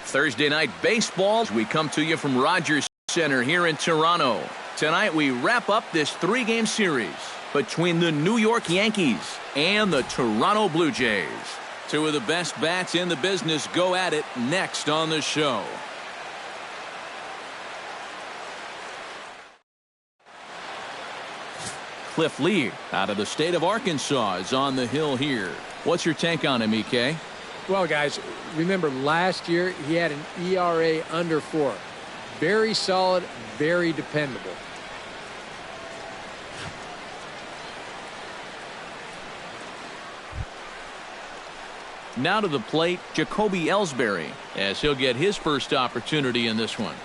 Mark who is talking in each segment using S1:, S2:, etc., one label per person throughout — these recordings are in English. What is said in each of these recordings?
S1: Thursday night baseball. We come to you from Rogers Center here in Toronto. Tonight we wrap up this 3-game series between the New York Yankees and the Toronto Blue Jays. Two of the best bats in the business go at it next on the show. Cliff Lee out of the state of Arkansas is on the hill here. What's your take on him, EK?
S2: Well, guys, remember last year he had an ERA under 4. Very solid, very dependable.
S1: Now to the plate, Jacoby Ellsbury, as he'll get his first opportunity in this one.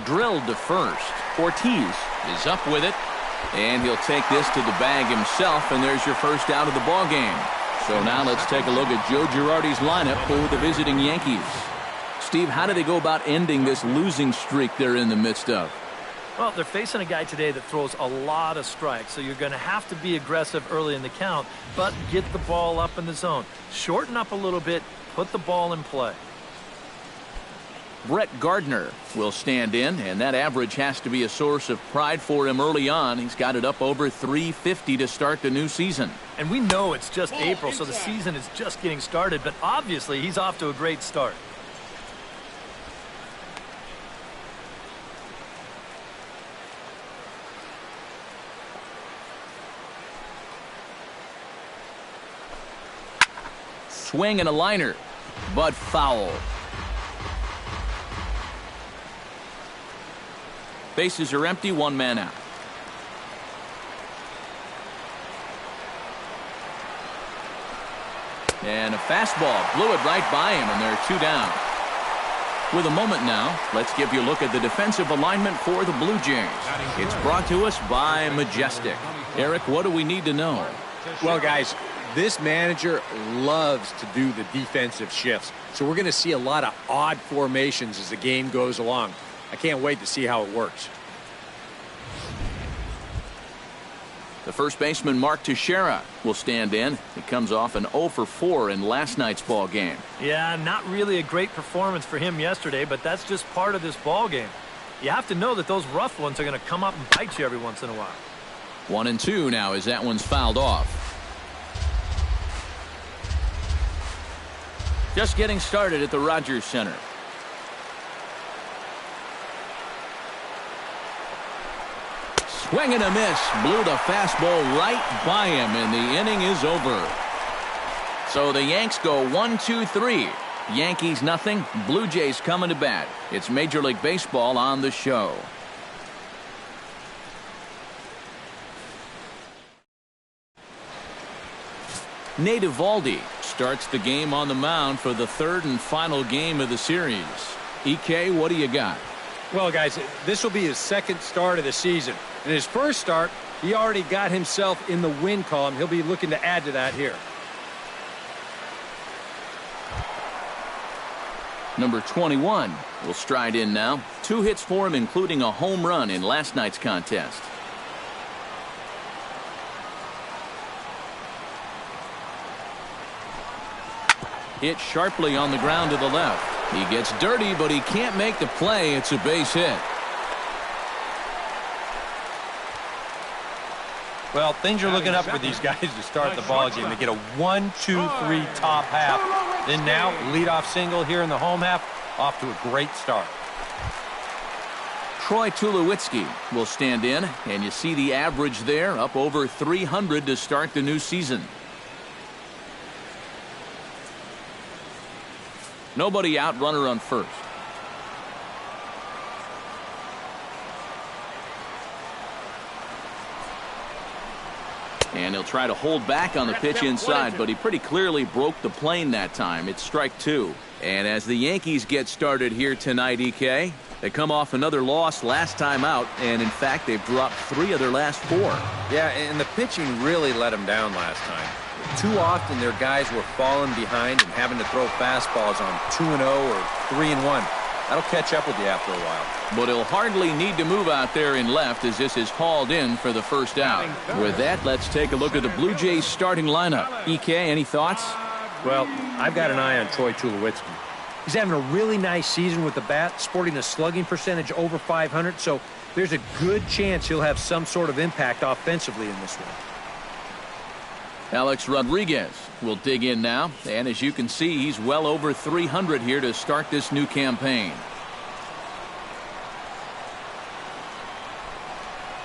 S1: Drilled to first. Ortiz is up with it, and he'll take this to the bag himself, and there's your first out of the ball game. So now let's take a look at Joe Girardi's lineup for the visiting Yankees. Steve, how do they go about ending this losing streak they're in the midst of?
S3: Well, they're facing a guy today that throws a lot of strikes, so you're going to have to be aggressive early in the count, but get the ball up in the zone. Shorten up a little bit, put the ball in play.
S1: Brett Gardner will stand in, and that average has to be a source of pride for him early on. He's got it up over 350 to start the new season.
S3: And we know it's just April, so the season is just getting started, but obviously he's off to a great start.
S1: Swing and a liner, but foul. Bases are empty, 1 man out. And a fastball blew it right by him, and they're 2 down. With a moment now, let's give you a look at the defensive alignment for the Blue Jays. It's brought to us by Majestic. Eric, what do we need to know?
S2: Well, guys, this manager loves to do the defensive shifts, so we're going to see a lot of odd formations as the game goes along. I can't wait to see how it works.
S1: The first baseman, Mark Teixeira, will stand in. He comes off an 0 for 4 in last night's ball game.
S3: Yeah, not really a great performance for him yesterday, but that's just part of this ball game. You have to know that those rough ones are going to come up and bite you every once in a while.
S1: 1-2 now as that one's fouled off. Just getting started at the Rogers Center. Swing and a miss. Blew the fastball right by him, and the inning is over. So the Yanks go 1-2-3. Yankees nothing. Blue Jays coming to bat. It's Major League Baseball on the show. Nate Eovaldi starts the game on the mound for the 3rd and final game of the series. EK, what do you got?
S2: Well, guys, this will be his 2nd start of the season. In his first start, he already got himself in the win column. He'll be looking to add to that here.
S1: Number 21 will stride in now. 2 hits for him, including a home run in last night's contest. Hit sharply on the ground to the left. He gets dirty, but he can't make the play. It's a base hit.
S4: Well, things are looking up for these guys to start the ball game. They get a 1-2-3 top half. Then now, leadoff single here in the home half. Off to a great start.
S1: Troy Tulowitzki will stand in, and you see the average there, up over 300 to start the new season. Nobody out, runner on first. And he'll try to hold back on the pitch inside, but he pretty clearly broke the plane that time. It's strike 2. And as the Yankees get started here tonight, EK, they come off another loss last time out, and in fact, they've dropped 3 of their last 4.
S4: Yeah, and the pitching really let them down last time.
S2: Too often their guys were falling behind and having to throw fastballs on 2-0 or 3-1. That'll catch up with you after a while.
S1: But he'll hardly need to move out there in left as this is hauled in for the first out. With that, let's take a look at the Blue Jays starting lineup. EK, any thoughts?
S4: Well, I've got an eye on Troy Tulowitzki. He's having a really nice season with the bat, sporting a slugging percentage over 500, so there's a good chance he'll have some sort of impact offensively in this one.
S1: Alex Rodriguez will dig in now, and as you can see, he's well over 300 here to start this new campaign.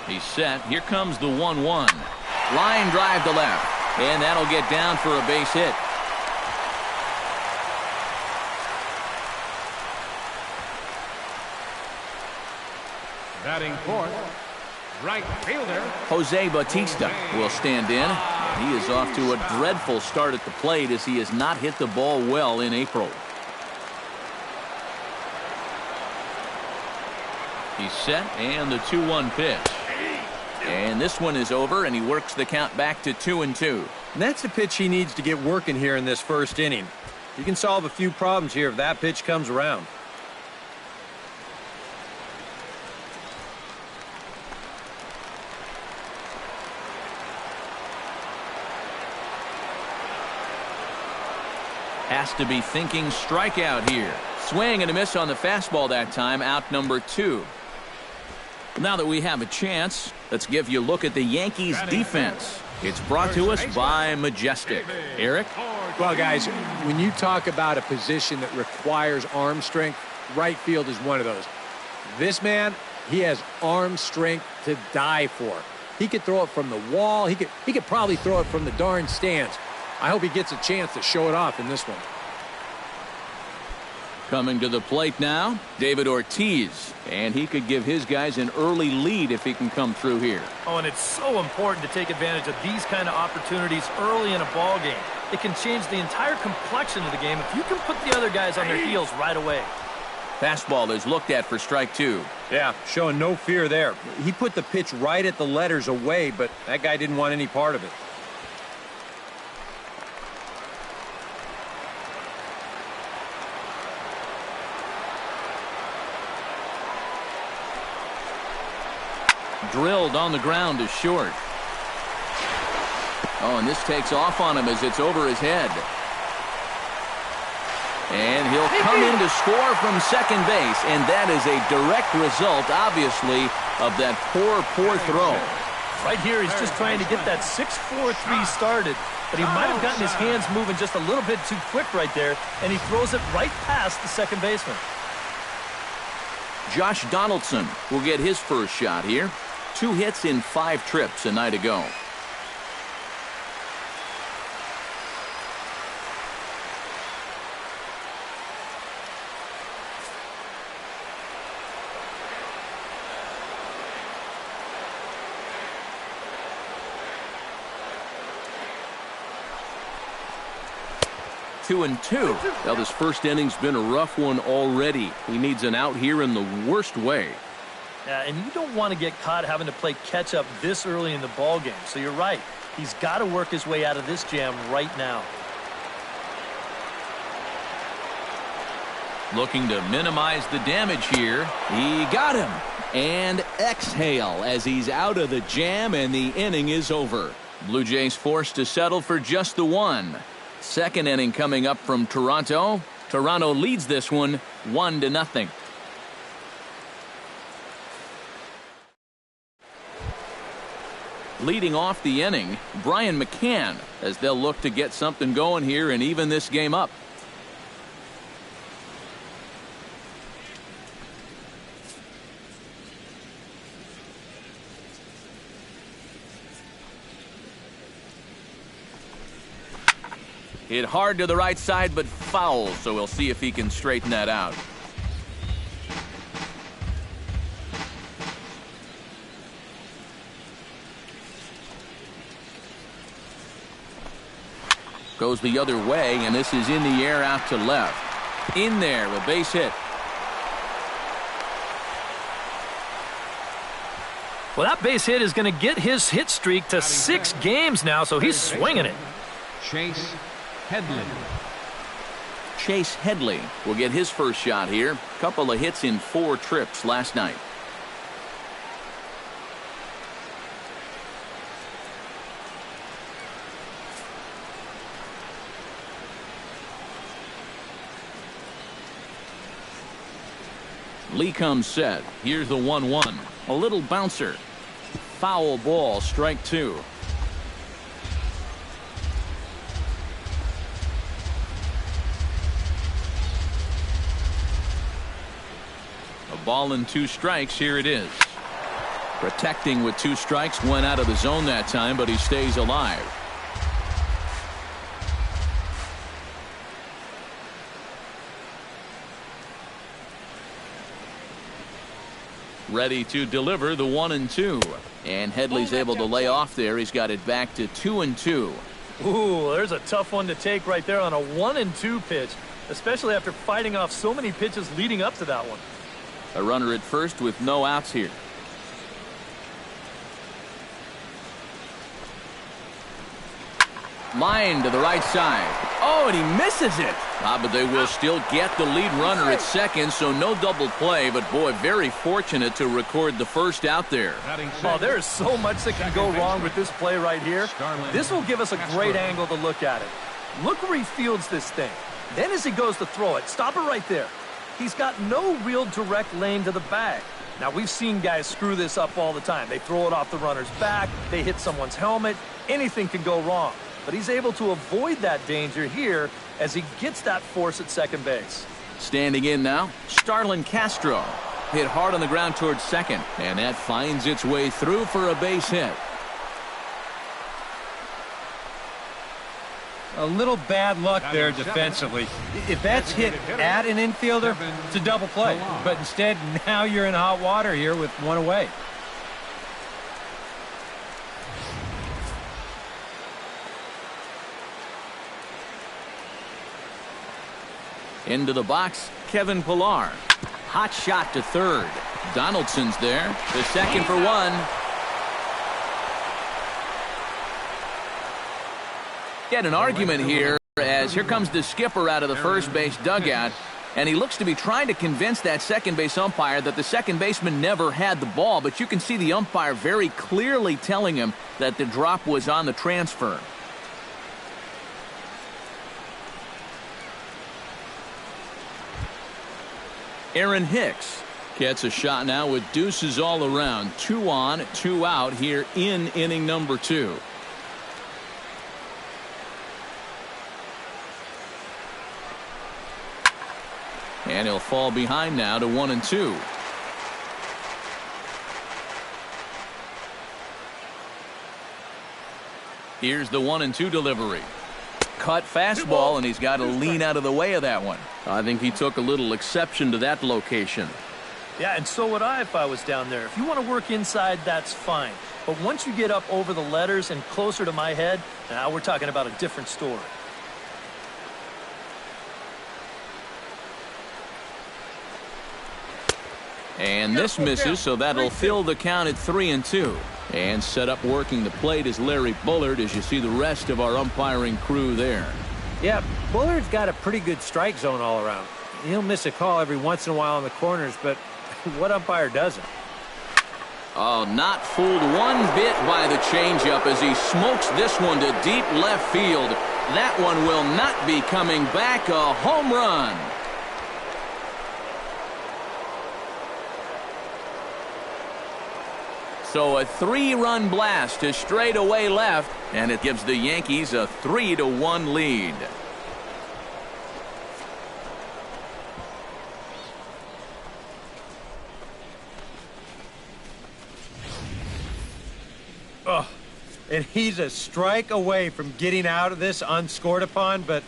S1: He's set. Here comes the 1-1. Line drive to left, and that'll get down for a base hit.
S5: Batting fourth, right fielder
S1: Jose Bautista will stand in. He is off to a dreadful start at the plate as he has not hit the ball well in April. He's set, and the 2-1 pitch. And this one is over, and he works the count back to 2-2.
S4: And that's the pitch he needs to get working here in this first inning. You can solve a few problems here if that pitch comes around.
S1: Has to be thinking strikeout here. Swing and a miss on the fastball that time, out number 2. Now that we have a chance, let's give you a look at the Yankees defense. It's brought to us by Majestic. Eric?
S2: Well, guys, when you talk about a position that requires arm strength, right field is one of those. This man, he has arm strength to die for. He could throw it from the wall. He could probably throw it from the darn stands. I hope he gets a chance to show it off in this one.
S1: Coming to the plate now, David Ortiz. And he could give his guys an early lead if he can come through here.
S3: Oh, and it's so important to take advantage of these kind of opportunities early in a ball game. It can change the entire complexion of the game if you can put the other guys on their heels right away.
S1: Fastball is looked at for strike 2.
S4: Yeah, showing no fear there. He put the pitch right at the letters away, but that guy didn't want any part of it.
S1: Drilled on the ground to short. Oh, and this takes off on him as it's over his head. And he'll come in to score from second base, and that is a direct result, obviously, of that poor throw.
S3: Right here, he's just trying to get that 6-4-3 started, but he might have gotten his hands moving just a little bit too quick right there, and he throws it right past the second baseman.
S1: Josh Donaldson will get his first shot here. 2 hits in 5 trips a night ago. Two and two. Well, this first inning's been a rough one already. He needs an out here in the worst way.
S3: Yeah, and you don't want to get caught having to play catch-up this early in the ball game. So you're right. He's got to work his way out of this jam right now.
S1: Looking to minimize the damage here. He got him. And exhale as he's out of the jam, and the inning is over. Blue Jays forced to settle for just the 1. Second inning coming up from Toronto. Toronto leads this one 1-0. Leading off the inning, Brian McCann, as they'll look to get something going here and even this game up. Hit hard to the right side, but foul, so we'll see if he can straighten that out. Goes the other way, and this is in the air out to left. In there, a base hit.
S3: Well, that base hit is going to get his hit streak to 6 games now, so he's swinging it.
S5: Chase Headley.
S1: Chase Headley will get his first shot here. Couple of hits in 4 trips last night. Lee comes set. Here's the 1-1. A little bouncer. Foul ball, strike 2. A ball and 2 strikes. Here it is. Protecting with 2 strikes. Went out of the zone that time, but he stays alive. Ready to deliver the 1-2. And Headley's able to lay off there. He's got it back to 2-2.
S3: Ooh, there's a tough one to take right there on a 1-2 pitch, especially after fighting off so many pitches leading up to that one.
S1: A runner at first with no outs here. Line to the right side. Oh, and he misses it. But they will still get the lead runner at second, so no double play. But, boy, very fortunate to record the first out there.
S3: Oh, there is so much that can go wrong with this play right here. This will give us a great angle to look at it. Look where he fields this thing. Then as he goes to throw it, stop it right there. He's got no real direct lane to the bag. Now, we've seen guys screw this up all the time. They throw it off the runner's back. They hit someone's helmet. Anything can go wrong. But he's able to avoid that danger here as he gets that force at second base.
S1: Standing in now, Starlin Castro. Hit hard on the ground towards second, and that finds its way through for a base hit.
S4: A little bad luck there defensively. If that's hit at an infielder, it's a double play. But instead, now you're in hot water here with 1 away.
S1: Into the box, Kevin Pillar. Hot shot to third. Donaldson's there. The second for 1. Get an argument here as here comes the skipper out of the first base dugout, and he looks to be trying to convince that second base umpire that the second baseman never had the ball, but you can see the umpire very clearly telling him that the drop was on the transfer. Aaron Hicks gets a shot now with deuces all around. 2 on, 2 out here in inning number 2. And he'll fall behind now to 1-2. Here's the 1-2 delivery. Cut fastball, and he's got to lean out of the way of that one. I think he took a little exception to that location.
S3: Yeah, and so would I if I was down there. If you want to work inside, that's fine. But once you get up over the letters and closer to my head, now we're talking about a different story.
S1: And this misses, so that'll fill the count at 3-2. And set up working the plate is Larry Bullard as you see the rest of our umpiring crew there.
S4: Yeah, Bullard's got a pretty good strike zone all around. He'll miss a call every once in a while in the corners, but what umpire doesn't?
S1: Oh, not fooled one bit by the changeup as he smokes this one to deep left field. That one will not be coming back. A home run. So a 3-run blast to straightaway left, and it gives the Yankees a 3-1 lead.
S4: Oh, and he's a strike away from getting out of this unscored upon, but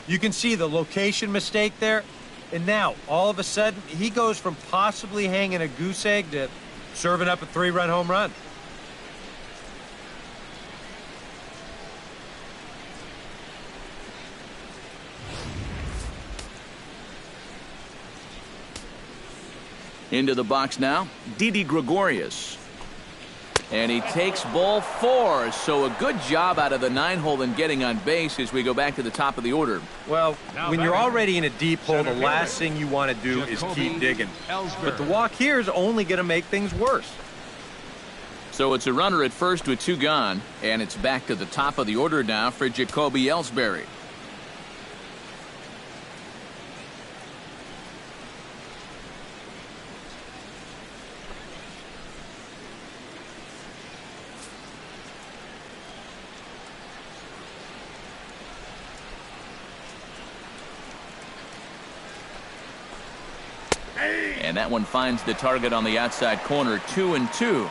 S4: you can see the location mistake there. And now, all of a sudden, he goes from possibly hanging a goose egg to serving up a 3-run home run.
S1: Into the box now, Didi Gregorius. And he takes ball 4. So a good job out of the 9-hole in getting on base as we go back to the top of the order.
S4: Well, when you're already in a deep hole, the last thing you want to do is keep digging. But the walk here is only going to make things worse.
S1: So it's a runner at first with 2 gone, and it's back to the top of the order now for Jacoby Ellsbury. And that one finds the target on the outside corner, 2-2.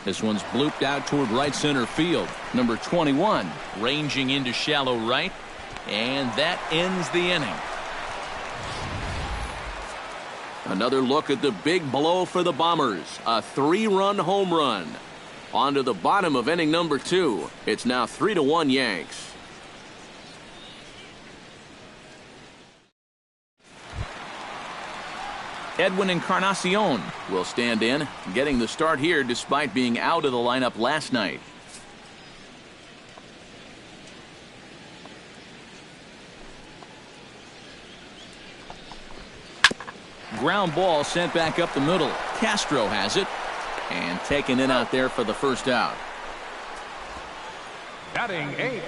S1: This one's blooped out toward right center field. Number 21 ranging into shallow right, and that ends the inning. Another look at the big blow for the Bombers. A 3-run home run. On to the bottom of inning number 2. It's now 3-1 Yanks. Edwin Encarnacion will stand in, getting the start here despite being out of the lineup last night. Ground ball sent back up the middle. Castro has it and taken it out there for the first out.
S5: Batting 8th,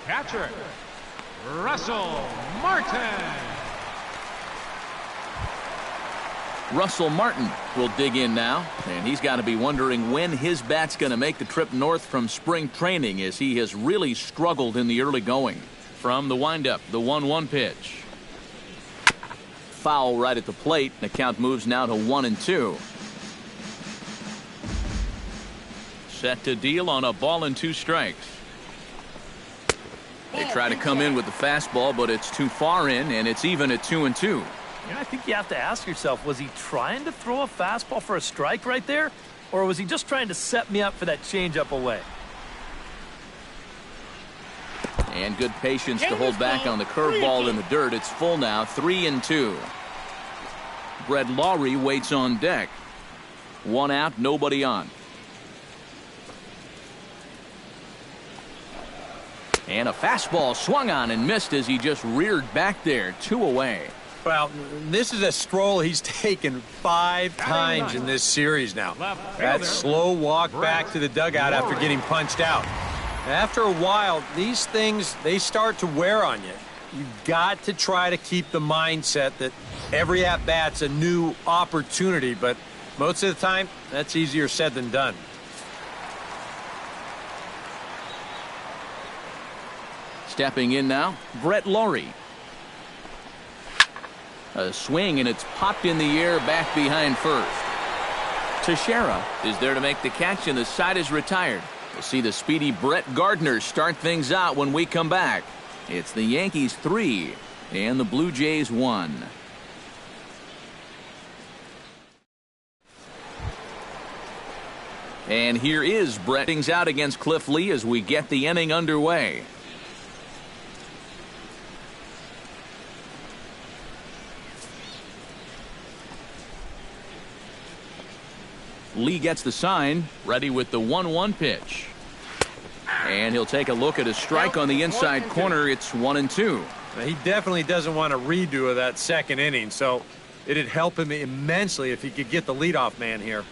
S5: catcher, Russell Martin.
S1: Russell Martin will dig in now, and he's got to be wondering when his bat's going to make the trip north from spring training, as he has really struggled in the early going. From the windup, the 1-1 pitch. Foul right at the plate. The count moves now to 1-2. Set to deal on a ball and 2 strikes. They try to come in with the fastball, but it's too far in, and it's even at 2-2.
S3: I think you have to ask yourself, was he trying to throw a fastball for a strike right there? Or was he just trying to set me up for that changeup away?
S1: And good patience to hold back on the curveball in the dirt. It's full now, 3-2. Brett Lawrie waits on deck. 1 out, nobody on. And a fastball swung on and missed as he just reared back there. 2 away.
S4: Well, this is a stroll he's taken 5 times in this series now. That slow walk back to the dugout after getting punched out. After a while, these things, they start to wear on you. You've got to try to keep the mindset that every at-bat's a new opportunity, but most of the time, that's easier said than done.
S1: Stepping in now, Brett Lawrie. A swing, and it's popped in the air back behind first. Teixeira is there to make the catch, and the side is retired. We'll see the speedy Brett Gardner start things out when we come back. It's the Yankees 3 and the Blue Jays 1. And here is Brett. Things out against Cliff Lee as we get the inning underway. Lee gets the sign, ready with the 1-1 pitch. And he'll take a look at a strike on the inside corner. It's 1-2.
S4: He definitely doesn't want a redo of that second inning, so it'd help him immensely if he could get the leadoff man here.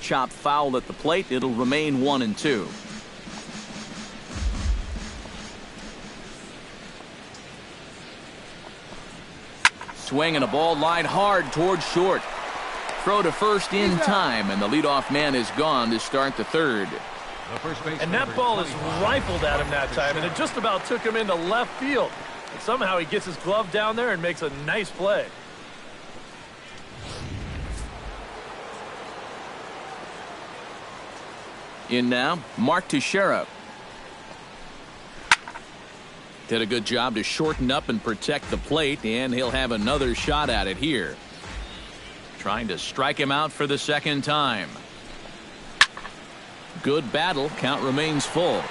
S1: Chop foul at the plate. It'll remain 1-2. Swing and a ball lined hard towards short. Throw to first in time, and the leadoff man is gone to start the third.
S3: And that ball is rifled at him that time, and it just about took him into left field. And somehow he gets his glove down there and makes a nice play.
S1: In now, Mark Teixeira. Did a good job to shorten up and protect the plate, and he'll have another shot at it here. Trying to strike him out for the second time. Good battle. Count remains full.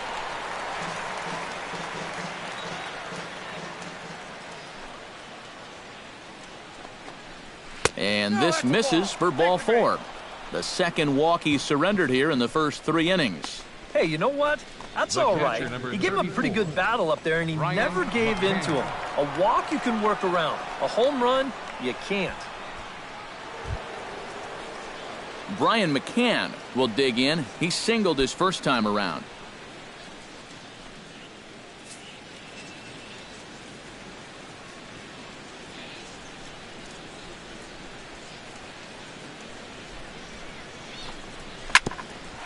S1: And this misses for ball 4. The second walk he surrendered here in the first 3 innings.
S3: Hey, you know what? That's all right. He gave him a pretty good battle up there, and he never gave in to him. A walk you can work around. A home run, you can't.
S1: Brian McCann will dig in. He singled his first time around.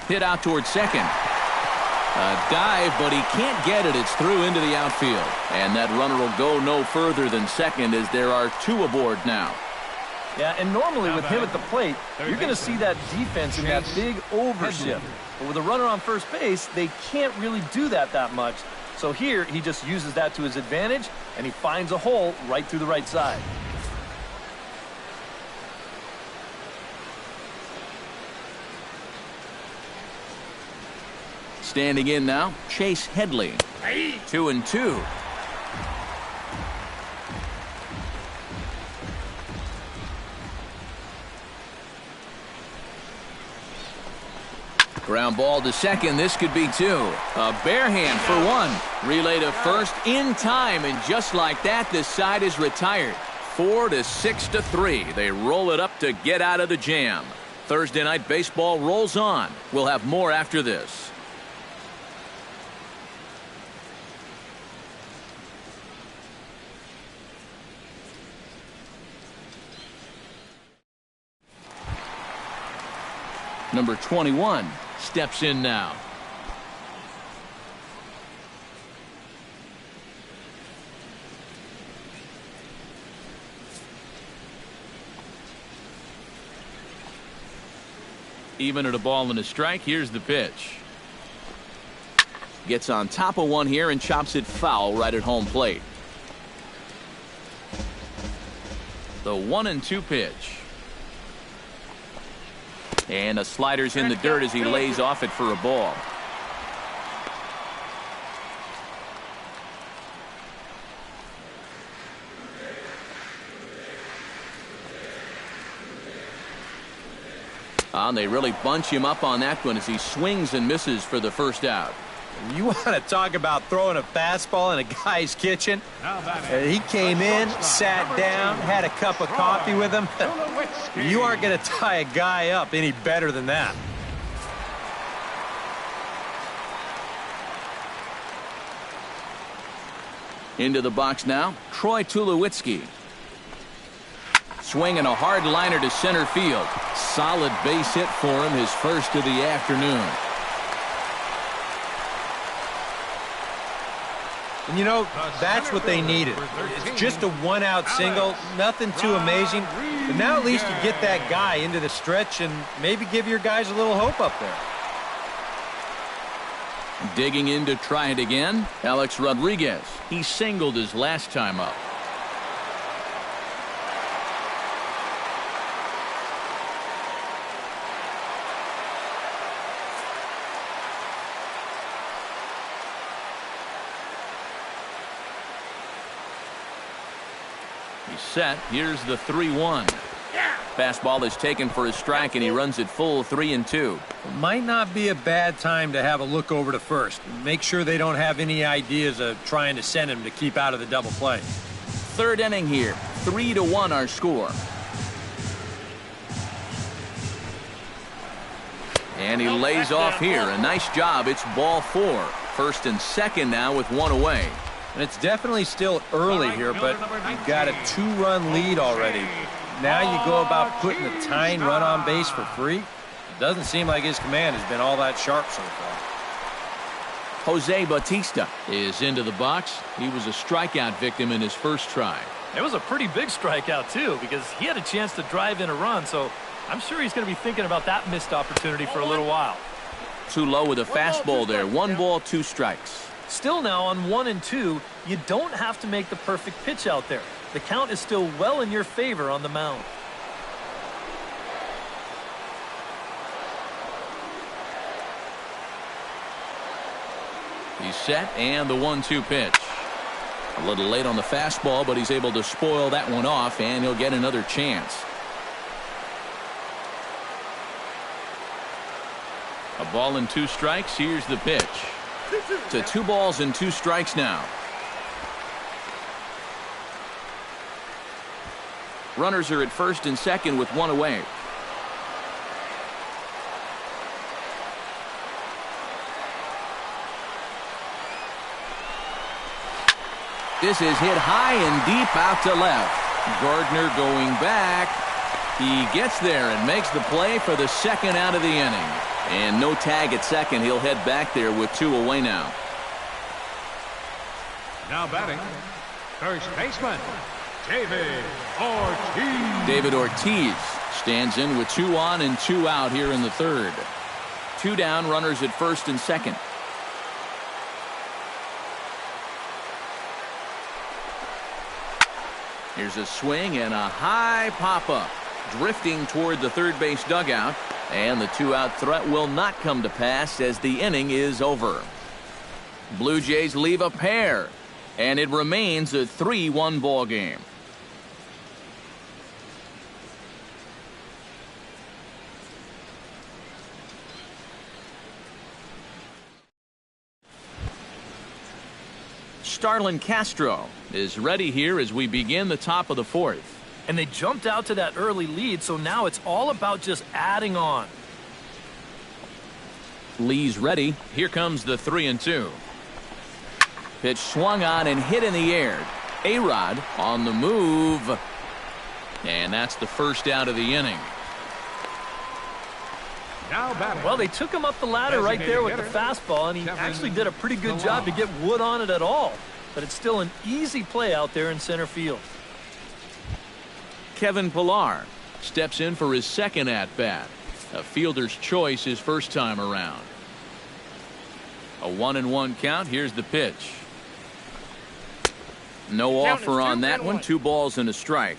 S1: Hit out towards second. A dive, but he can't get it. It's through into the outfield. And that runner will go no further than second as there are 2 aboard now.
S3: Yeah, and normally with him at the plate, you're going to see that defense in that big overshift. But with a runner on first base, they can't really do that much. So here, he just uses that to his advantage, and he finds a hole right through the right side.
S1: Standing in now, Chase Headley. 2-2. Ground ball to second. This could be 2. A bare hand for 1. Relay to first in time, and just like that, this side is retired. 4-6-3. They roll it up to get out of the jam. Thursday night baseball rolls on. We'll have more after this. Number 21 steps in now. Even at a ball and a strike, here's the pitch. Gets on top of one here and chops it foul right at home plate. The 1-2 pitch. And a slider's in the dirt as he lays off it for a ball. And they really bunch him up on that one as he swings and misses for the first out.
S4: You want to talk about throwing a fastball in a guy's kitchen? He came in, sat down, had a cup of coffee with him. You aren't going to tie a guy up any better than that.
S1: Into the box now, Troy Tulowitzki. Swinging a hard liner to center field. Solid base hit for him, his first of the afternoon.
S4: And you know, that's what they needed. It's just a one-out single, nothing too amazing. But now at least you get that guy into the stretch and maybe give your guys a little hope up there.
S1: Digging in to try it again, Alex Rodriguez. He singled his last time up. Set. Here's the 3-1. Fastball is taken for a strike, and he runs it full 3-2.
S4: It might not be a bad time to have a look over to first. Make sure they don't have any ideas of trying to send him to keep out of the double play.
S1: Third inning here. 3-1 our score. And he lays off here. A nice job. It's ball 4. First and second now with 1 away.
S4: And it's definitely still early here, but you've got a 2-run lead already. Now you go about putting the tying run on base for free. It doesn't seem like his command has been all that sharp so far.
S1: Jose Bautista is into the box. He was a strikeout victim in his first try.
S3: It was a pretty big strikeout, too, because he had a chance to drive in a run, so I'm sure he's going to be thinking about that missed opportunity for a little while.
S1: Too low with a fastball there. 1 ball, 2 strikes.
S3: Still now on 1-2, you don't have to make the perfect pitch out there. The count is still well in your favor on the mound.
S1: He's set, and the 1-2 pitch. A little late on the fastball, but he's able to spoil that one off, and he'll get another chance. A ball and 2 strikes. Here's the pitch. To 2 balls and 2 strikes now. Runners are at first and second with 1 away. This is hit high and deep out to left. Gardner going back. He gets there and makes the play for the second out of the inning. And no tag at second. He'll head back there with 2 away now.
S5: Now batting, first baseman, David Ortiz.
S1: David Ortiz stands in with 2 on and 2 out here in the third. 2 down, runners at first and second. Here's a swing and a high pop-up. Drifting toward the third base dugout. And the 2-out threat will not come to pass as the inning is over. Blue Jays leave a pair. And it remains a 3-1 ball game. Starlin Castro is ready here as we begin the top of the 4th.
S3: And they jumped out to that early lead, so now it's all about just adding on.
S1: Lee's ready. Here comes the 3-2. Pitch swung on and hit in the air. A-Rod on the move. And that's the first out of the inning.
S5: Now batting.
S3: Well, they took him up the ladder right there with the fastball, and he actually did a pretty good job to get wood on it at all. But it's still an easy play out there in center field.
S1: Kevin Pillar steps in for his second at-bat. A fielder's choice his first time around. A 1-1 count. Here's the pitch. No offer on that one. 2 balls and a strike.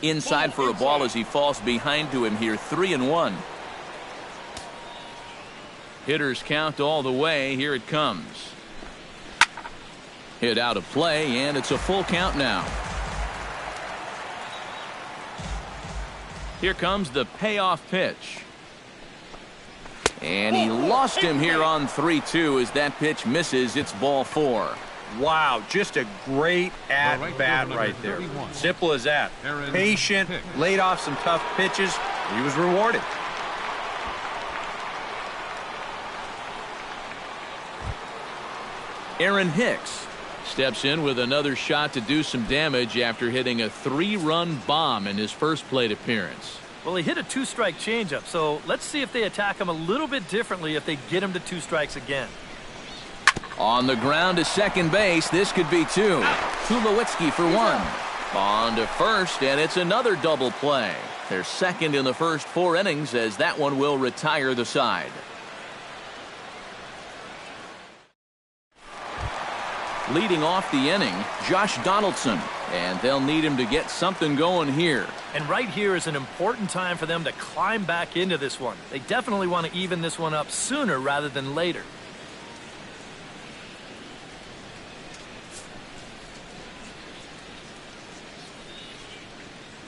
S1: Inside for a ball as he falls behind to him here. 3-1. Hitters count all the way. Here it comes. Hit out of play, and it's a full count now. Here comes the payoff pitch. And he lost him here on 3-2 as that pitch misses. It's ball 4.
S4: Wow, just a great at-bat right there. Simple as that. Patient, laid off some tough pitches. He was rewarded.
S1: Aaron Hicks steps in with another shot to do some damage after hitting a 3-run bomb in his first plate appearance.
S3: Well, he hit a 2-strike changeup, so let's see if they attack him a little bit differently if they get him to 2 strikes again.
S1: On the ground to second base. This could be 2. Tulowitzki for 1. On to first, and it's another double play. They're second in the first 4 innings as that one will retire the side. Leading off the inning, Josh Donaldson, and they'll need him to get something going here.
S3: And right here is an important time for them to climb back into this one. They definitely want to even this one up sooner rather than later.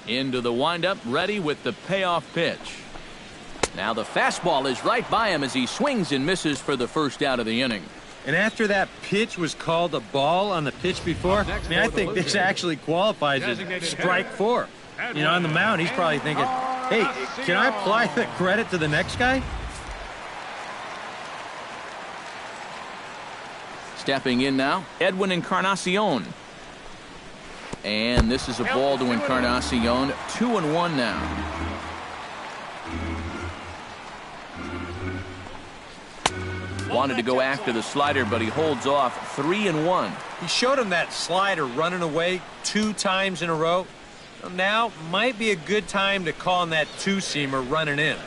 S1: Into the windup, ready with the payoff pitch. Now the fastball is right by him as he swings and misses for the first out of the inning.
S4: And after that pitch was called a ball on the pitch before, I think this actually qualifies as strike 4. You know, on the mound, he's probably thinking, hey, can I apply the credit to the next guy?
S1: Stepping in now, Edwin Encarnacion. And this is a ball to Encarnacion. 2-1 now. Wanted to go after the slider, but he holds off. 3-1.
S4: He showed him that slider running away 2 times in a row. Now might be a good time to call on that 2-seamer running in.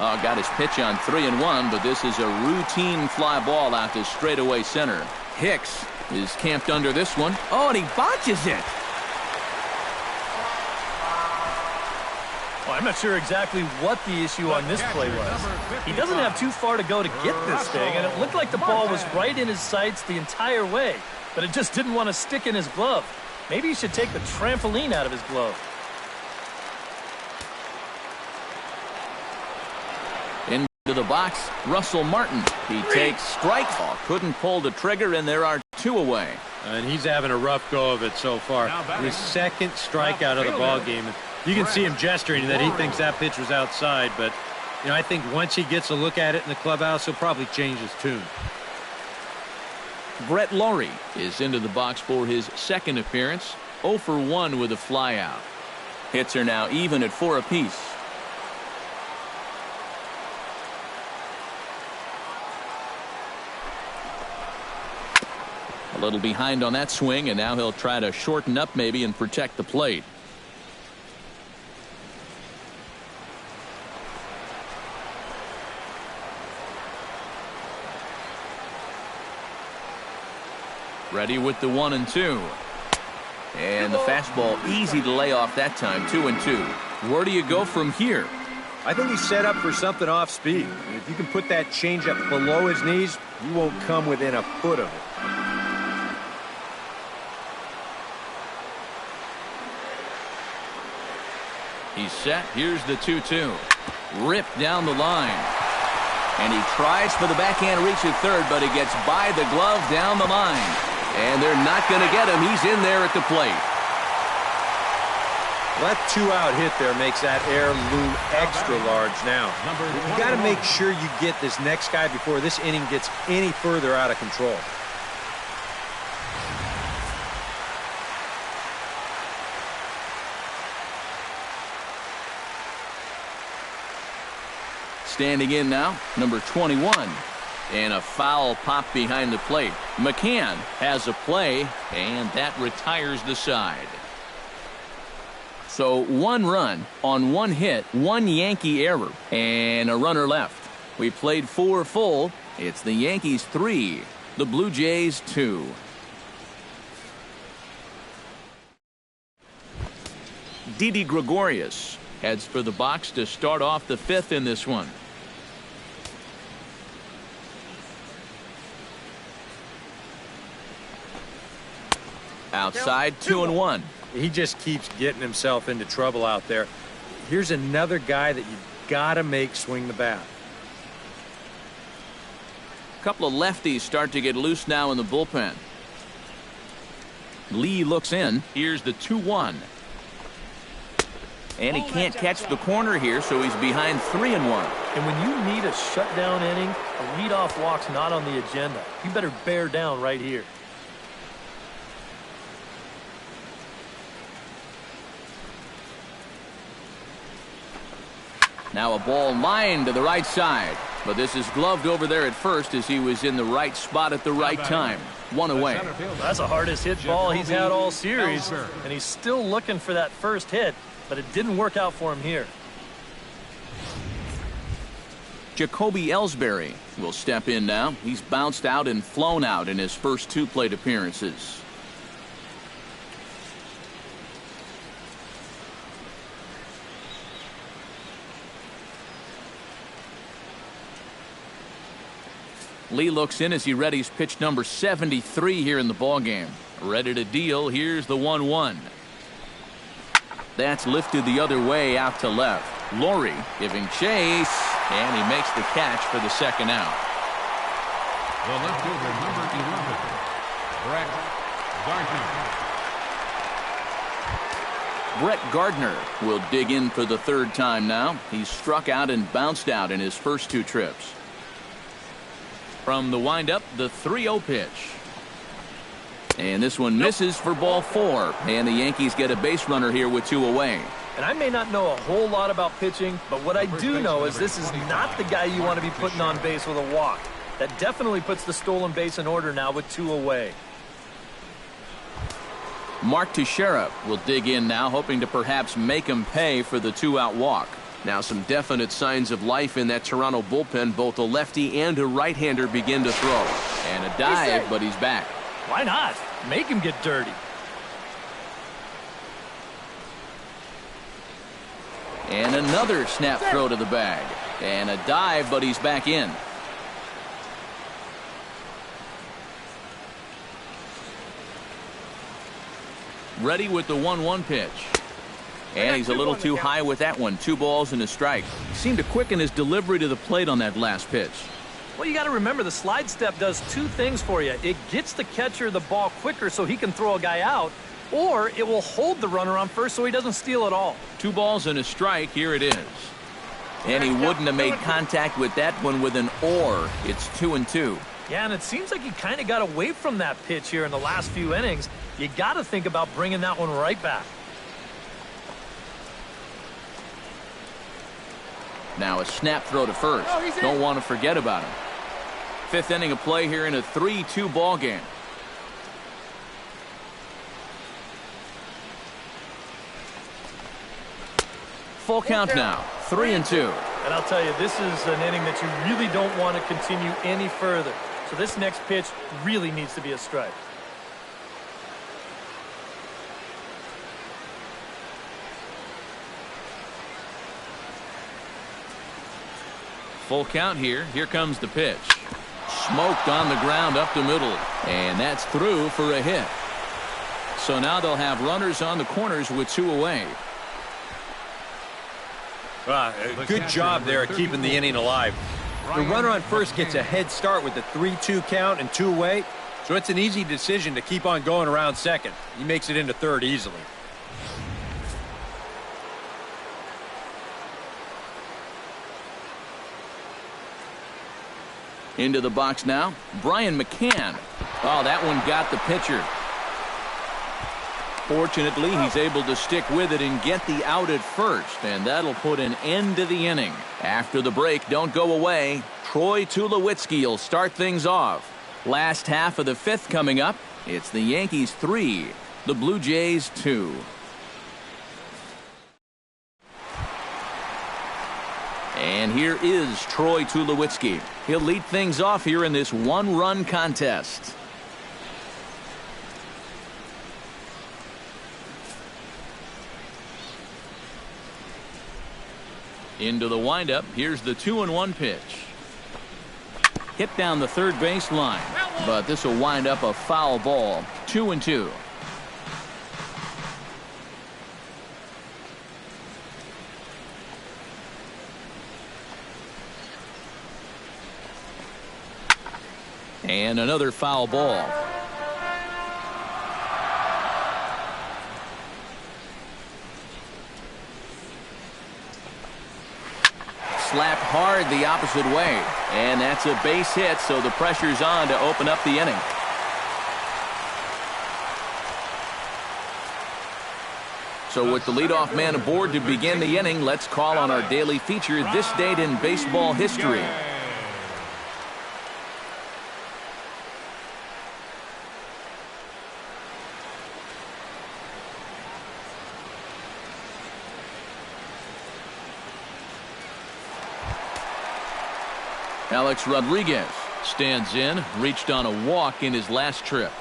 S1: Oh, got his pitch on 3-1, but this is a routine fly ball out to straightaway center. Hicks is camped under this one. Oh, and he botches it.
S3: Well, I'm not sure exactly what the issue on this play was. He doesn't have too far to go to get this thing, and it looked like the ball was right in his sights the entire way, but it just didn't want to stick in his glove. Maybe he should take the trampoline out of his glove.
S1: To the box, Russell Martin. He takes strike. Couldn't pull the trigger, and there are 2 away.
S4: And he's having a rough go of it so far. His second strikeout of the ball game. You can see him gesturing that he thinks that pitch was outside, but I think once he gets a look at it in the clubhouse, he'll probably change his tune.
S1: Brett Laurie is into the box for his second appearance. 0 for 1 with a flyout. Hits are now even at 4 apiece. A little behind on that swing, and now he'll try to shorten up maybe and protect the plate. Ready with the 1 and 2. And the fastball easy to lay off that time. 2 and 2. Where do you go from here?
S4: I think he's set up for something off speed. If you can put that changeup below his knees, you won't come within a foot of it.
S1: He's set. Here's the 2-2. Ripped down the line. And he tries for the backhand reach at third, but he gets by the glove down the line. And they're not going to get him. He's in there at the plate.
S4: Well, that 2-out hit there makes that air loom extra large now. You got to make sure you get this next guy before this inning gets any further out of control.
S1: Standing in now, number 21. And a foul pop behind the plate. McCann has a play, and that retires the side. So 1 run on 1 hit, 1 Yankee error, and a runner left. We played 4 full. It's the Yankees 3, the Blue Jays 2. Didi Gregorius heads for the box to start off the 5th in this one. Outside, 2 and 1.
S4: He just keeps getting himself into trouble out there. Here's another guy that you've got to make swing the bat.
S1: A couple of lefties start to get loose now in the bullpen. Lee looks in. Here's the 2-1. And he can't catch the corner here, so he's behind 3 and 1.
S3: And when you need a shutdown inning, a leadoff walk's not on the agenda. You better bear down right here.
S1: Now a ball lined to the right side. But this is gloved over there at first as he was in the right spot at the right time. 1 away.
S3: That's the hardest hit ball he's had all series. And he's still looking for that first hit, but it didn't work out for him here.
S1: Jacoby Ellsbury will step in now. He's bounced out and flown out in his first 2 plate appearances. Lee looks in as he readies pitch number 73 here in the ballgame. Ready to deal. Here's the 1-1. That's lifted the other way out to left. Laurie giving chase, and he makes the catch for the second out.
S5: The left fielder, number 11, Brett Gardner.
S1: Brett Gardner will dig in for the 3rd time now. He's struck out and bounced out in his first 2 trips. From the windup, the 3-0 pitch. And this one misses for ball 4. And the Yankees get a base runner here with 2 away.
S3: And I may not know a whole lot about pitching, but what I do know is this is not the guy you want to be putting on base with a walk. That definitely puts the stolen base in order now with 2 away.
S1: Mark Teixeira will dig in now, hoping to perhaps make him pay for the 2-out walk. Now some definite signs of life in that Toronto bullpen. Both a lefty and a right-hander begin to throw. And a dive, but he's back.
S3: Why not? Make him get dirty.
S1: And another snap throw to the bag. And a dive, but he's back in. Ready with the 1-1 pitch. And he's a little too high with that one. 2 balls and a strike. He seemed to quicken his delivery to the plate on that last pitch.
S3: Well, you got to remember the slide step does 2 things for you. It gets the catcher the ball quicker so he can throw a guy out, or it will hold the runner on first so he doesn't steal it all.
S1: 2 balls and a strike. Here it is. And he wouldn't have made contact with that one with an or. It's 2-2.
S3: Yeah, and it seems like he kind of got away from that pitch here in the last few innings. You got to think about bringing that one right back.
S1: Now a snap throw to first. Don't want to forget about him. 5th inning of play here in a 3-2 ball game. Full count now. 3-2.
S3: And I'll tell you, this is an inning that you really don't want to continue any further. So this next pitch really needs to be a strike.
S1: Full count here. Here comes the pitch. Smoked on the ground up the middle. And that's through for a hit. So now they'll have runners on the corners with 2 away.
S4: Good job there at keeping the inning alive. The runner on first gets a head start with the 3-2 count and 2 away. So it's an easy decision to keep on going around second. He makes it into third easily.
S1: Into the box now, Brian McCann. Oh, that one got the pitcher. Fortunately, he's able to stick with it and get the out at first, and that'll put an end to the inning. After the break, don't go away. Troy Tulowitzki will start things off. Last half of the 5th coming up. It's the Yankees 3, the Blue Jays 2. And here is Troy Tulowitzki. He'll lead things off here in this 1-run contest. Into the windup. Here's the 2-1 pitch. Hit down the third base line, but this will wind up a foul ball. 2-2. And another foul ball. Slapped hard the opposite way. And that's a base hit, so the pressure's on to open up the inning. So with the leadoff man aboard to begin the inning, let's call on our daily feature, This Date in Baseball History. Alex Rodriguez stands in, reached on a walk in his last trip.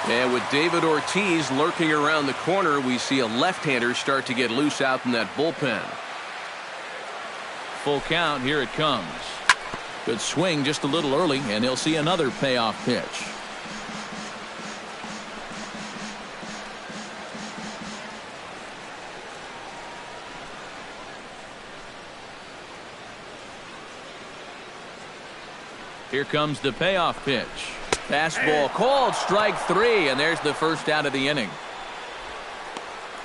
S1: And with David Ortiz lurking around the corner, we see a left-hander start to get loose out in that bullpen. Full count, here it comes. Good swing just a little early, and he'll see another payoff pitch. Here comes the payoff pitch. Fastball called, strike 3, and there's the first out of the inning.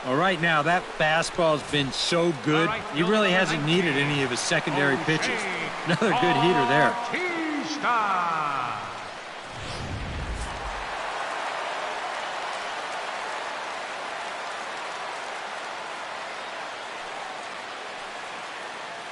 S4: All right, now that fastball's been so good, he really hasn't needed any of his secondary pitches. Another good heater there.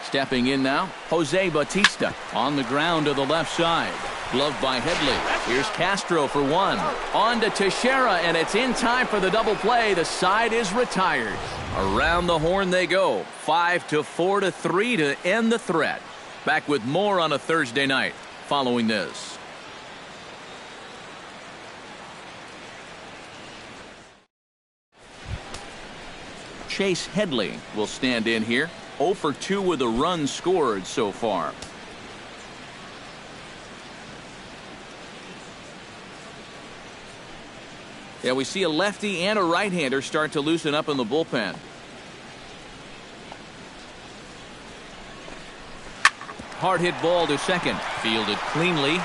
S1: Stepping in now, Jose Bautista on the ground to the left side. Glove by Headley. Here's Castro for one. On to Teixeira, and it's in time for the double play. The side is retired. Around the horn they go. 5-4-3 to end the threat. Back with more on a Thursday night following this. Chase Headley will stand in here. 0 for 2 with a run scored so far. Yeah, we see a lefty and a right-hander start to loosen up in the bullpen. Hard hit ball to second. Fielded cleanly.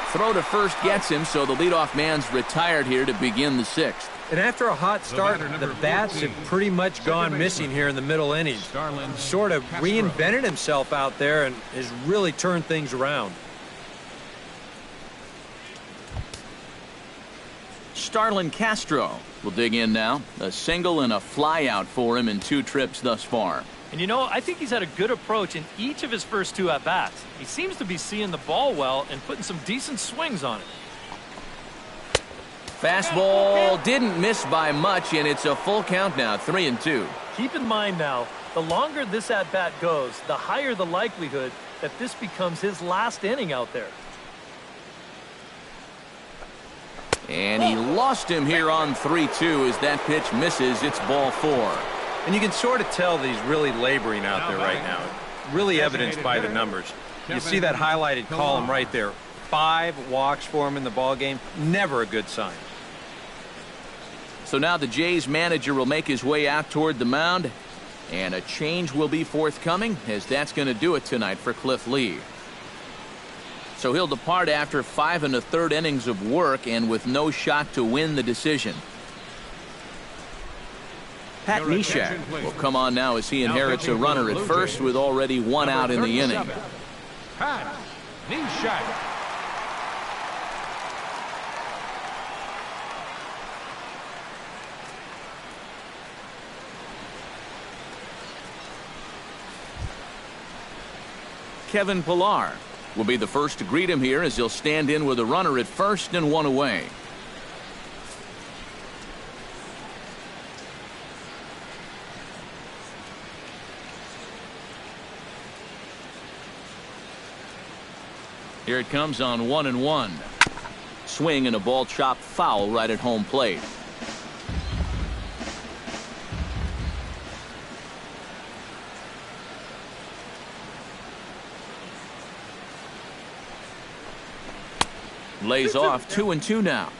S1: Throw to first gets him, so the leadoff man's retired here to begin the 6th.
S4: And after a hot start, the bats have pretty much gone missing here in the middle innings. Sort of reinvented himself out there and has really turned things around.
S1: Starlin Castro will dig in now. A single and a fly out for him in 2 trips thus far.
S3: And you know, I think he's had a good approach in each of his first 2 at-bats. He seems to be seeing the ball well and putting some decent swings on it.
S1: Fastball didn't miss by much, and it's a full count now, 3-2.
S3: Keep in mind now, the longer this at-bat goes, the higher the likelihood that this becomes his last inning out there.
S1: And he lost him here on 3-2 as that pitch misses. It's ball 4.
S4: And you can sort of tell that he's really laboring out there right now. Really evidenced by the numbers. You see that highlighted column right there. 5 walks for him in the ballgame. Never a good sign.
S1: So now the Jays manager will make his way out toward the mound. And a change will be forthcoming, as that's going to do it tonight for Cliff Lee. So he'll depart after 5 1/3 innings of work and with no shot to win the decision. Pat Neshek will come on now as he inherits a runner at first with already 1 out in the inning.
S5: Pat Neshek.
S1: Kevin Pillar will be the first to greet him here as he'll stand in with a runner at first and 1 away. Here it comes on 1-1. Swing and a ball chopped foul right at home plate. Lays off 2-2 now.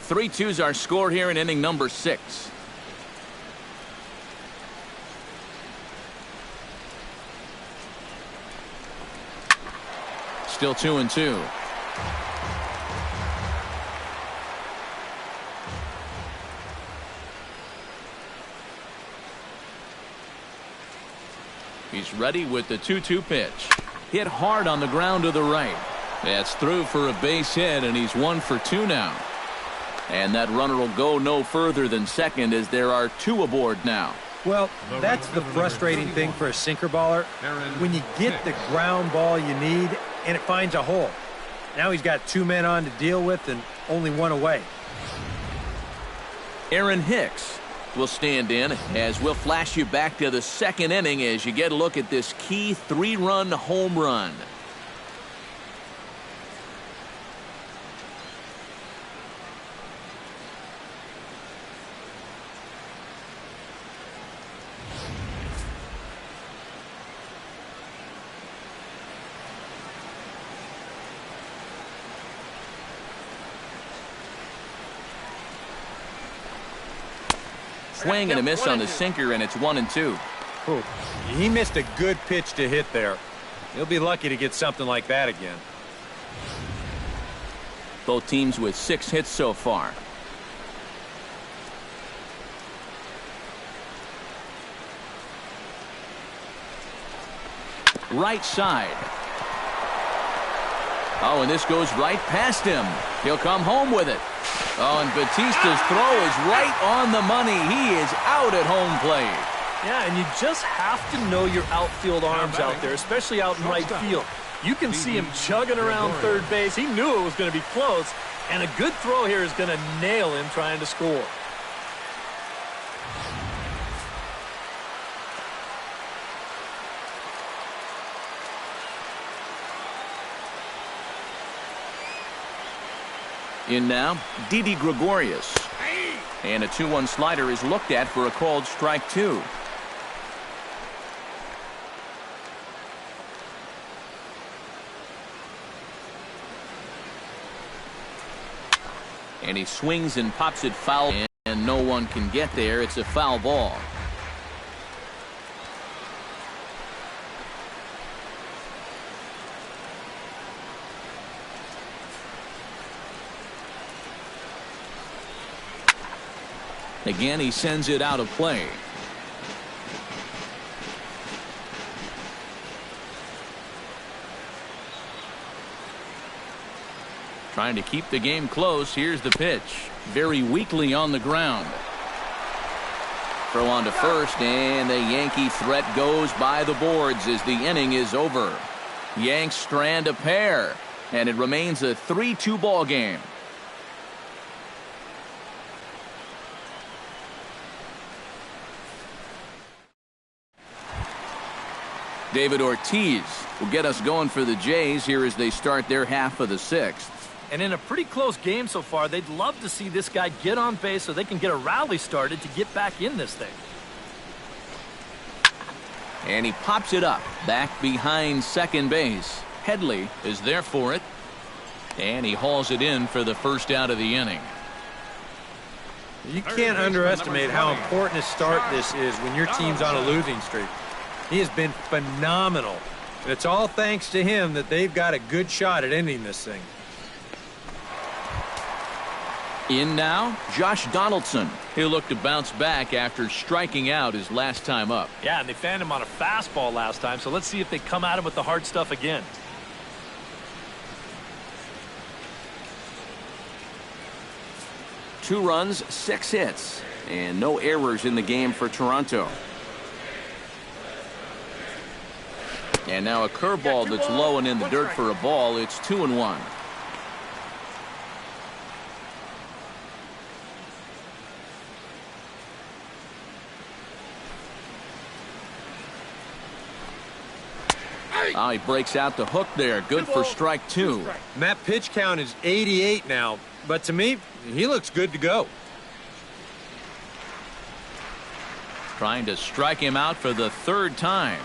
S1: Three twos are scored here in inning number 6. Still 2-2. He's ready with the 2-2 pitch. Hit hard on the ground to the right. That's through for a base hit, and he's 1 for 2 now. And that runner will go no further than second as there are 2 aboard now.
S4: Well, that's the frustrating thing for a sinker baller. When you get the ground ball you need and it finds a hole. Now he's got 2 men on to deal with and only 1 away.
S1: Aaron Hicks will stand in as we'll flash you back to the 2nd inning as you get a look at this key 3-run home run. Swing and a miss on the sinker, and it's 1-2.
S4: Ooh, he missed a good pitch to hit there. He'll be lucky to get something like that again.
S1: Both teams with 6 hits so far. Right side. Oh, and this goes right past him. He'll come home with it. Oh, and Batista's throw is right on the money. He is out at home plate.
S3: Yeah, and you just have to know your outfield arms out there, especially out in right field. You can see him chugging around third base. He knew it was going to be close, and a good throw here is going to nail him trying to score.
S1: In now, Didi Gregorius. And a 2-1 slider is looked at for a called strike 2. And he swings and pops it foul, and no one can get there. It's a foul ball. Again, he sends it out of play. Trying to keep the game close. Here's the pitch. Very weakly on the ground. Throw on to first, and the Yankee threat goes by the boards as the inning is over. Yanks strand a pair, and it remains a 3-2 ball game. David Ortiz will get us going for the Jays here as they start their half of the 6th.
S3: And in a pretty close game so far, they'd love to see this guy get on base so they can get a rally started to get back in this thing.
S1: And he pops it up back behind second base. Headley is there for it. And he hauls it in for the first out of the inning.
S4: You can't underestimate how important a start this is when your team's on a losing streak. He has been phenomenal. And it's all thanks to him that they've got a good shot at ending this thing.
S1: In now, Josh Donaldson. He'll look to bounce back after striking out his last time up.
S3: Yeah, and they fanned him on a fastball last time, so let's see if they come at him with the hard stuff again.
S1: Two runs, 6 hits, and no errors in the game for Toronto. And now a curveball that's low and in the dirt for a ball. It's 2-1. Oh, he breaks out the hook there. Good for strike 2.
S4: And that pitch count is 88 now. But to me, he looks good to go.
S1: Trying to strike him out for the 3rd time.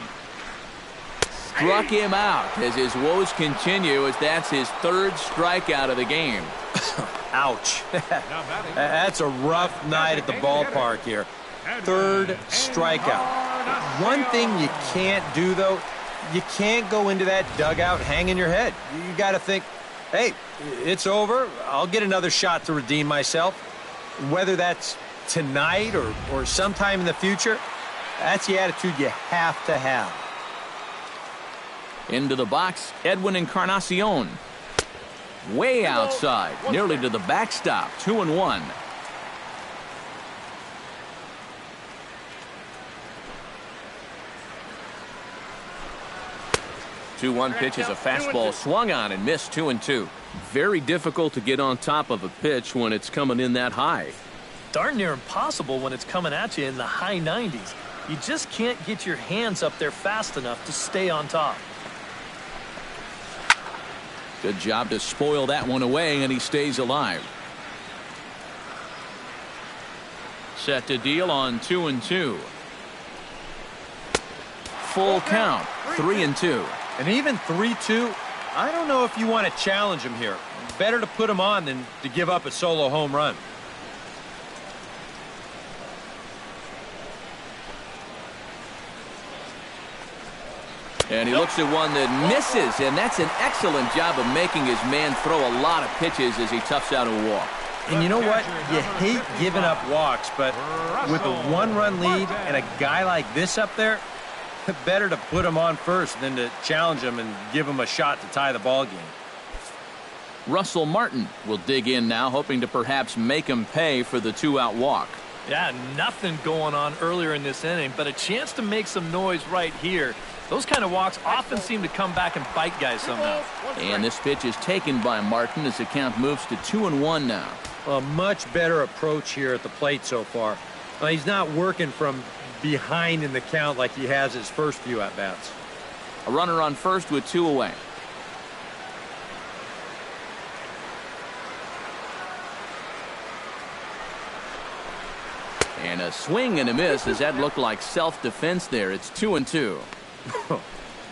S1: Struck him out as his woes continue as that's his 3rd strikeout of the game.
S4: Ouch. That's a rough night at the ballpark here. 3rd strikeout. One thing you can't do, though, you can't go into that dugout hanging your head. You got to think, hey, it's over. I'll get another shot to redeem myself. Whether that's tonight or sometime in the future, that's the attitude you have to have.
S1: Into the box, Edwin Encarnacion. Way outside, nearly to the backstop. 2-1. Two-one pitch is a fastball swung on and missed. 2-2. Very difficult to get on top of a pitch when it's coming in that high.
S3: Darn near impossible when it's coming at you in the high 90s. You just can't get your hands up there fast enough to stay on top.
S1: Good job to spoil that one away, and he stays alive. Set to deal on 2-2. Full count, 3-2.
S4: And even 3-2, I don't know if you want to challenge him here. Better to put him on than to give up a solo home run.
S1: And he looks at one that misses, and that's an excellent job of making his man throw a lot of pitches as he toughs out a walk.
S4: And you know what? You hate giving up walks, but with a 1-run lead and a guy like this up there, better to put him on first than to challenge him and give him a shot to tie the ball game.
S1: Russell Martin will dig in now, hoping to perhaps make him pay for the 2-out walk.
S3: Yeah, nothing going on earlier in this inning, but a chance to make some noise right here. Those kind of walks often seem to come back and bite guys somehow.
S1: And this pitch is taken by Martin as the count moves to 2-1 now.
S4: A much better approach here at the plate so far. He's not working from behind in the count like he has his first few at-bats.
S1: A runner on first with 2 away. And a swing and a miss. Does that look like self-defense there? It's 2-2.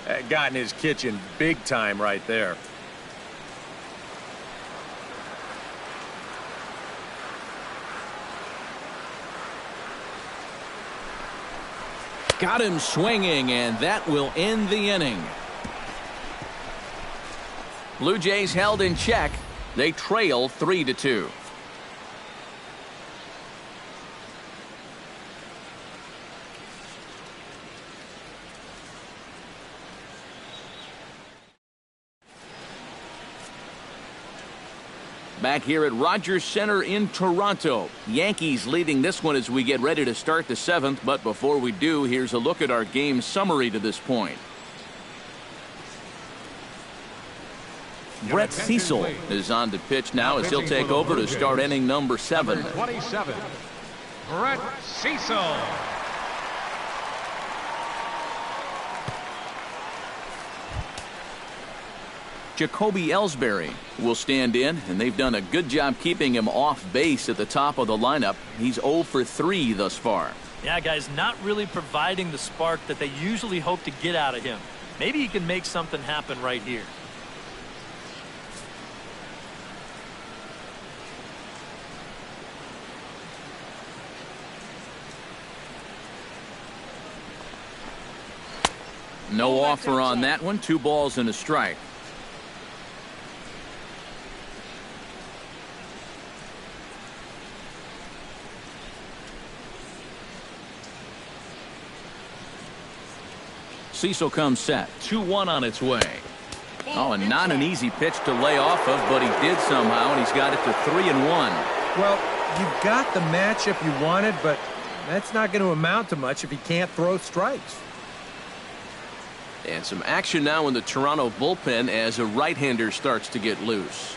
S4: That got in his kitchen big time right there.
S1: Got him swinging, and that will end the inning. Blue Jays held in check. They trail 3-2. Back here at Rogers Center in Toronto. Yankees leading this one as we get ready to start the 7th. But before we do, here's a look at our game summary to this point. Brett Cecil is on to pitch now as he'll take over to start inning number 7.
S5: 27, Brett Cecil.
S1: Jacoby Ellsbury will stand in, and they've done a good job keeping him off base at the top of the lineup. He's 0 for 3 thus far.
S3: Yeah, guys, not really providing the spark that they usually hope to get out of him. Maybe he can make something happen right here.
S1: No offer on that one. 2 balls and a strike. Cecil comes set. 2-1 on its way. Oh, and not an easy pitch to lay off of, but he did somehow, and he's got it to 3-1.
S4: Well, you've got the matchup you wanted, but that's not going to amount to much if he can't throw strikes.
S1: And some action now in the Toronto bullpen as a right-hander starts to get loose.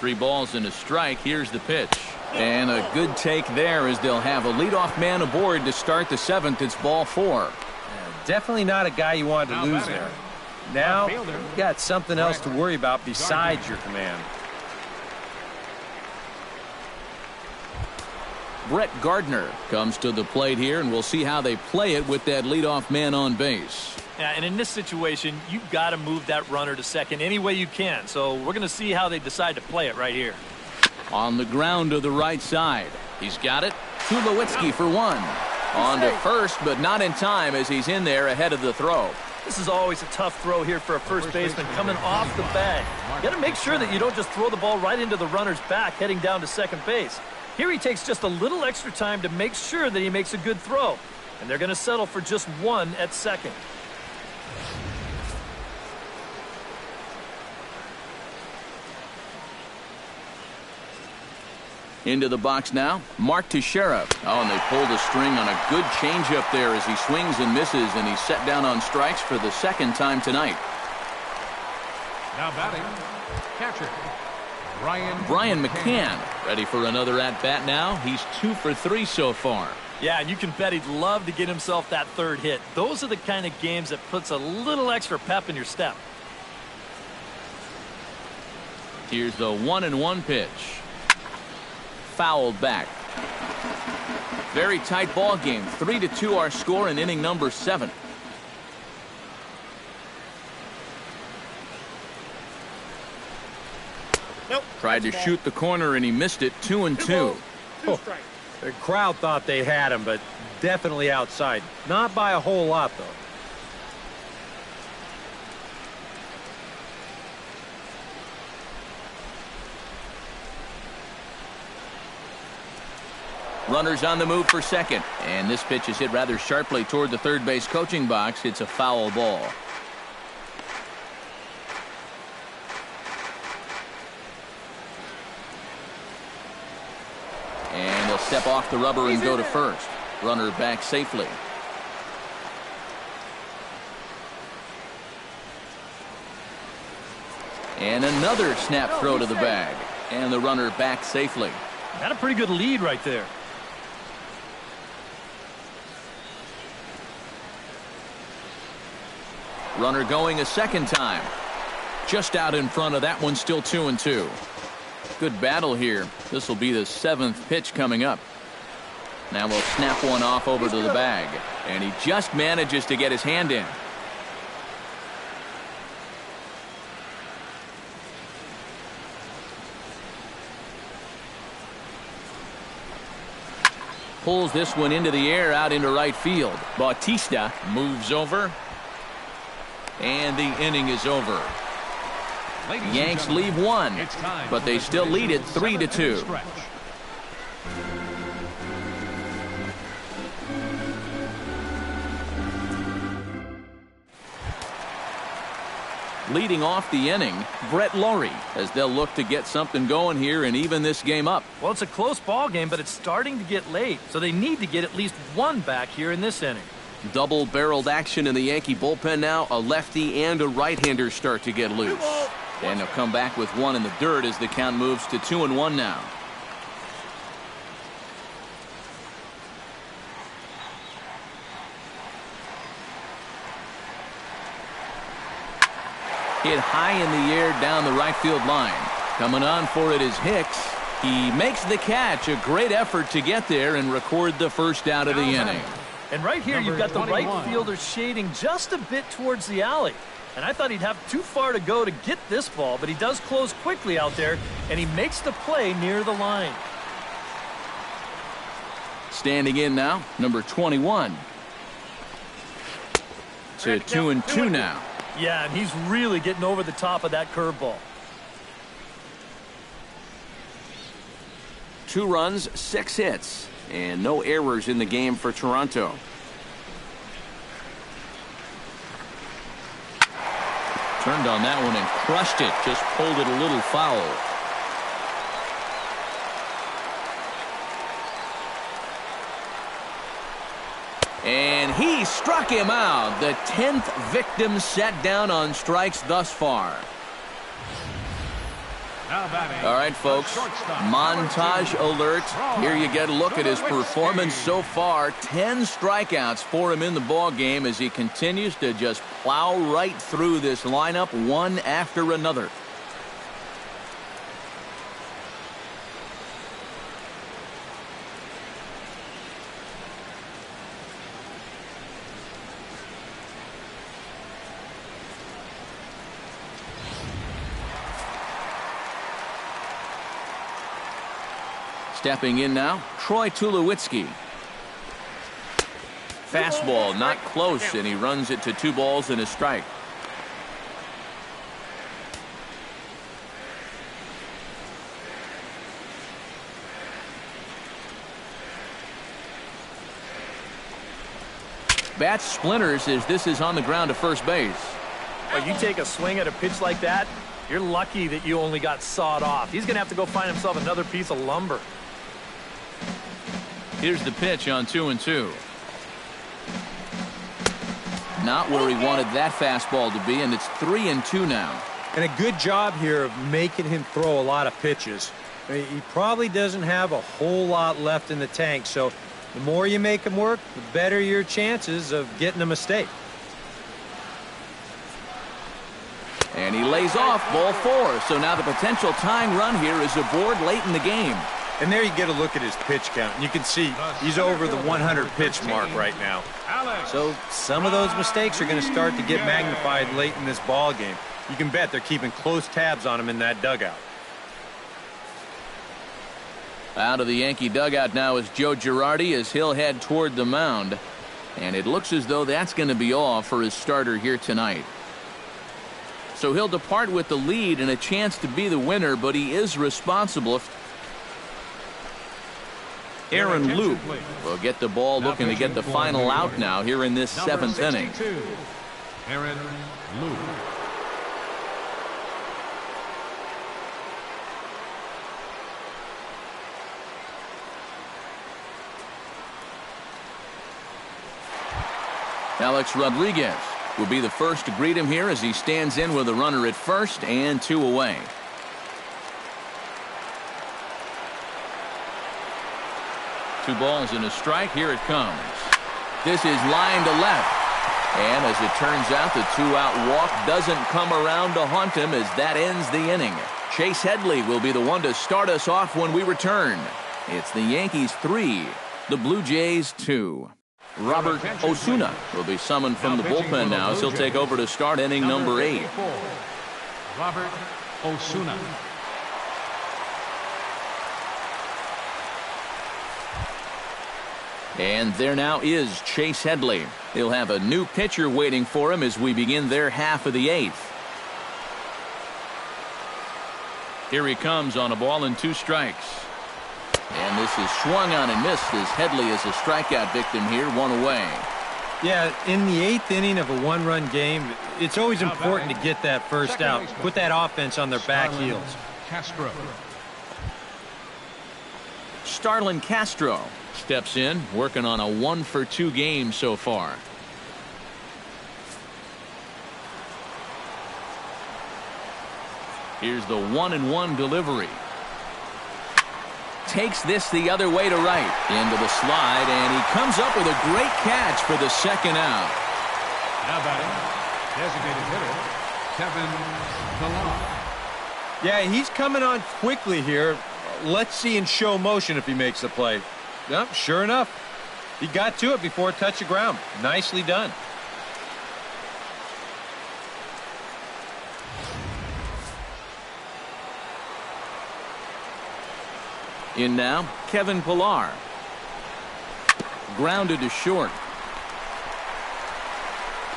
S1: 3 balls and a strike. Here's the pitch. And a good take there as they'll have a leadoff man aboard to start the 7th. It's ball 4.
S4: Definitely not a guy you wanted to lose there. Now you've got something else to worry about besides your command.
S1: Brett Gardner comes to the plate here, and we'll see how they play it with that leadoff man on base.
S3: Yeah, and in this situation, you've got to move that runner to second any way you can. So we're going to see how they decide to play it right here.
S1: On the ground to the right side. He's got it. Tulowitzki for 1. On to first, but not in time as he's in there ahead of the throw.
S3: This is always a tough throw here for a first baseman coming off the bag. You got to make sure that you don't just throw the ball right into the runner's back heading down to second base. Here he takes just a little extra time to make sure that he makes a good throw. And they're going to settle for just 1 at second.
S1: Into the box now, Mark Teixeira. Oh, and they pulled a string on a good changeup there as he swings and misses, and he's set down on strikes for the 2nd time tonight.
S5: Now batting, catcher,
S1: Brian McCann ready for another at-bat now. He's 2 for 3 so far.
S3: Yeah, and you can bet he'd love to get himself that 3rd hit. Those are the kind of games that puts a little extra pep in your step.
S1: Here's the 1-1 pitch. Fouled back. Very tight ball game. 3-2 our score in inning number 7.
S6: Nope.
S1: Tried to shoot the corner and he missed it. 2-2.
S4: Oh, the crowd thought they had him, but definitely outside. Not by a whole lot, though.
S1: Runners on the move for second. And this pitch is hit rather sharply toward the third base coaching box. It's a foul ball. And he'll step off the rubber and go to first. Runner back safely. And another snap throw to the bag. And the runner back safely.
S3: Got a pretty good lead right there.
S1: Runner going a second time. Just out in front of that one, still 2-2. Good battle here. This will be the 7th pitch coming up. Now we'll snap one off over to the bag. And he just manages to get his hand in. Pulls this one into the air out into right field. Bautista moves over. And the inning is over. Yanks leave one, but they still lead it 3-2. Leading off the inning, Brett Lawrie, as they'll look to get something going here and even this game up.
S3: Well, it's a close ball game, but it's starting to get late, so they need to get at least one back here in this inning.
S1: Double-barreled action in the Yankee bullpen now. A lefty and a right-hander start to get loose. And they'll come back with one in the dirt as the count moves to 2-1 now. Hit high in the air down the right field line. Coming on for it is Hicks. He makes the catch. A great effort to get there and record the first out of the inning.
S3: And right here, you've got the right fielder shading just a bit towards the alley. And I thought he'd have too far to go to get this ball, but he does close quickly out there, and he makes the play near the line.
S1: Standing in now, number 21. To 2-2 now.
S3: Yeah, and he's really getting over the top of that curveball.
S1: 2 runs, 6 hits, and no errors in the game for Toronto. Turned on that one and crushed it. Just pulled it a little foul. And he struck him out. The 10th victim set down on strikes thus far. All right, folks, montage alert. Here you get a look at his performance so far. 10 strikeouts for him in the ball game as he continues to just plow right through this lineup one after another. Stepping in now, Troy Tulowitzki. Fastball not close, and he runs it to 2 balls and a strike. Bat splinters as this is on the ground to first base.
S3: Well, you take a swing at a pitch like that, you're lucky that you only got sawed off. He's going to have to go find himself another piece of lumber.
S1: Here's the pitch on 2-2. Not where he wanted that fastball to be, and it's 3-2 now.
S4: And a good job here of making him throw a lot of pitches. I mean, he probably doesn't have a whole lot left in the tank, so the more you make him work, the better your chances of getting a mistake.
S1: And he lays off ball 4. So now the potential tying run here is aboard late in the game.
S4: And there you get a look at his pitch count. And you can see he's over the 100 pitch mark right now. So some of those mistakes are going to start to get magnified late in this ball game. You can bet they're keeping close tabs on him in that dugout.
S1: Out of the Yankee dugout now is Joe Girardi as he'll head toward the mound. And it looks as though that's going to be all for his starter here tonight. So he'll depart with the lead and a chance to be the winner, but he is responsible. Aaron Loup will get the ball, looking to get the final out now here in this 7th inning.
S5: Aaron Loup.
S1: Alex Rodriguez will be the first to greet him here as he stands in with a runner at first and 2 away. Two balls and a strike. Here it comes. This is line to left. And as it turns out, the 2-out walk doesn't come around to haunt him as that ends the inning. Chase Headley will be the one to start us off when we return. It's the Yankees 3, the Blue Jays 2. Robert Osuna will be summoned from the bullpen now as he'll take over to start inning number 8.
S5: Robert Osuna.
S1: And there now is Chase Headley. He'll have a new pitcher waiting for him as we begin their half of the 8th. Here he comes on a ball and 2 strikes. And this is swung on and missed as Headley is a strikeout victim here, 1 away.
S4: Yeah, in the 8th inning of a 1-run game, it's always important to get that first out. Put that offense on their back heels.
S5: Castro.
S1: Starlin Castro steps in, working on a 1-for-2 game so far. Here's the 1-1 delivery. Takes this the other way to right. Into the slide, and he comes up with a great catch for the 2nd out.
S5: Now batting, designated hitter, Kevin Pillar.
S4: Yeah, he's coming on quickly here. Let's see in show motion if he makes the play. Yep, sure enough. He got to it before it touched the ground. Nicely done.
S1: In now, Kevin Pillar. Grounded to short.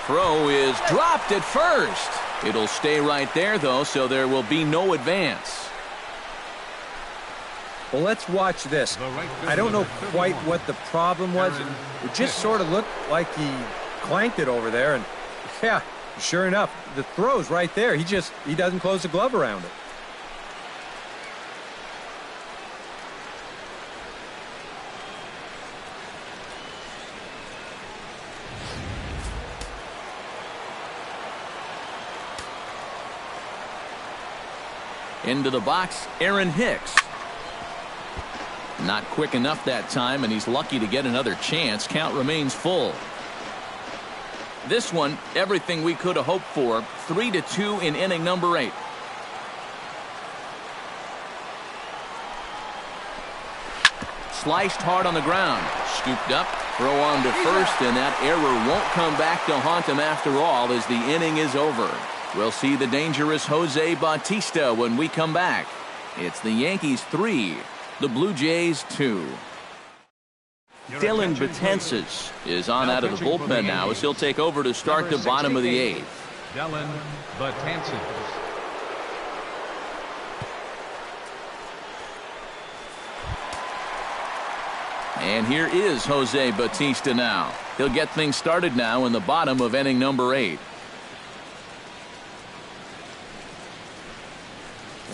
S1: Throw is dropped at first. It'll stay right there, though, so there will be no advance.
S4: Well, let's watch this. I don't know quite what the problem was. It just sort of looked like he clanked it over there. And, yeah, sure enough, the throw's right there. He doesn't close the glove around it.
S1: Into the box, Aaron Hicks. Not quick enough that time, and he's lucky to get another chance. Count remains full. This one, everything we could have hoped for. 3-2 in inning number 8. Sliced hard on the ground. Scooped up, throw on to first, and that error won't come back to haunt him after all as the inning is over. We'll see the dangerous Jose Bautista when we come back. It's the Yankees 3, the Blue Jays 2. Dylan Betances is on out of the bullpen now as he'll take over to start the bottom of the 8th.
S5: Dylan Betances.
S1: And here is Jose Bautista now. He'll get things started now in the bottom of inning number 8.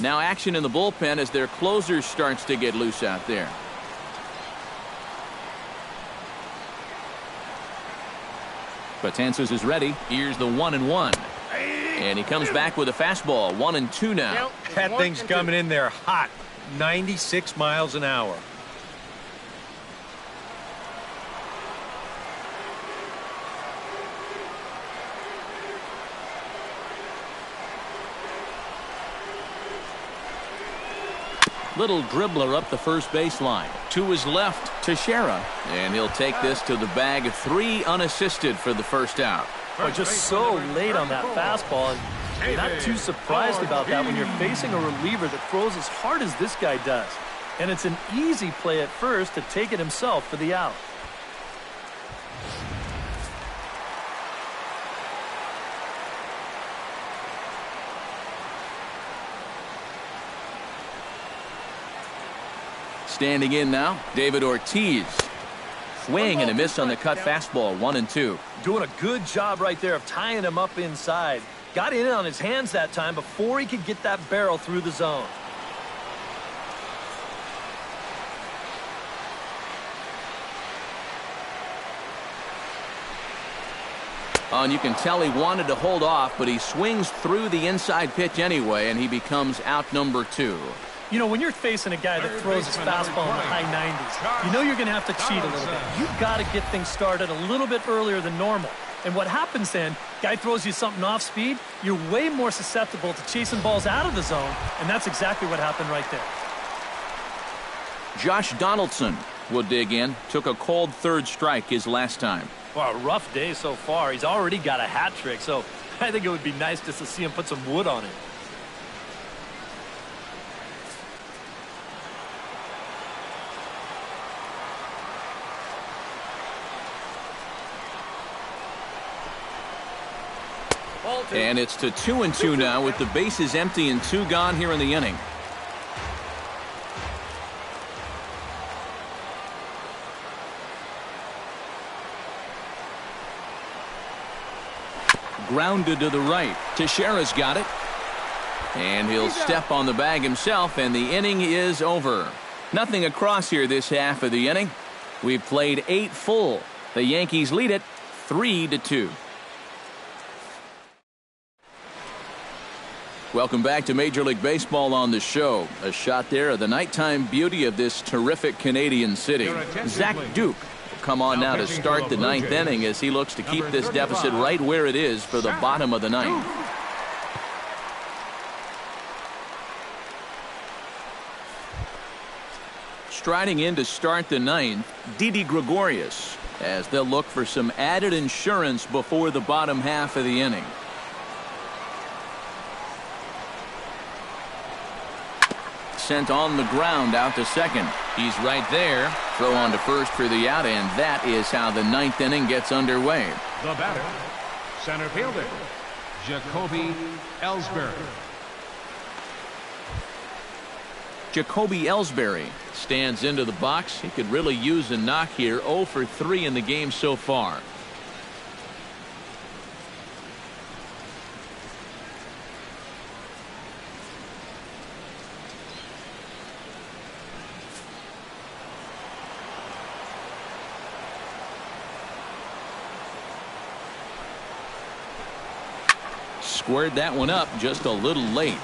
S1: Now action in the bullpen as their closer starts to get loose out there. Betances is ready. Here's the 1-1. And he comes back with a fastball. 1-2 now.
S4: That thing's coming in there hot. 96 miles an hour.
S1: Little dribbler up the first baseline. To his left, Teixeira. And he'll take this to the bag. 3 unassisted for the first out.
S3: But just so late on that fastball, and you're not too surprised about that when you're facing a reliever that throws as hard as this guy does. And it's an easy play at first to take it himself for the out.
S1: Standing in now, David Ortiz. Swing and a miss on the cut fastball. 1-2.
S3: Doing a good job right there of tying him up inside. Got in on his hands that time before he could get that barrel through the zone.
S1: And you can tell he wanted to hold off, but he swings through the inside pitch anyway, and he becomes out number 2.
S3: You know, when you're facing a guy that throws his fastball in the high 90s, you know you're going to have to cheat a little bit. You've got to get things started a little bit earlier than normal. And what happens then, guy throws you something off speed, you're way more susceptible to chasing balls out of the zone, and that's exactly what happened right there.
S1: Josh Donaldson will dig in. Took a cold third strike his last time.
S3: Well, a rough day so far. He's already got a hat trick, so I think it would be nice just to see him put some wood on it.
S1: And it's to 2-2 now with the bases empty and 2 gone here in the inning. Grounded to the right. Teixeira's got it. And he'll step on the bag himself, and the inning is over. Nothing across here this half of the inning. We've played 8 full. The Yankees lead it 3-2. Welcome back to Major League Baseball on the show. A shot there of the nighttime beauty of this terrific Canadian city. Zach Duke will come on now to start the 9th inning as he looks to keep this deficit right where it is for the bottom of the 9th. Striding in to start the 9th, Didi Gregorius, as they'll look for some added insurance before the bottom half of the inning. Sent on the ground out to second. He's right there. Throw on to first for the out, and that is how the 9th inning gets underway.
S5: The batter, center fielder, Jacoby Ellsbury.
S1: Jacoby Ellsbury stands into the box. He could really use a knock here. 0 for 3 in the game so far. Squared that one up just a little late.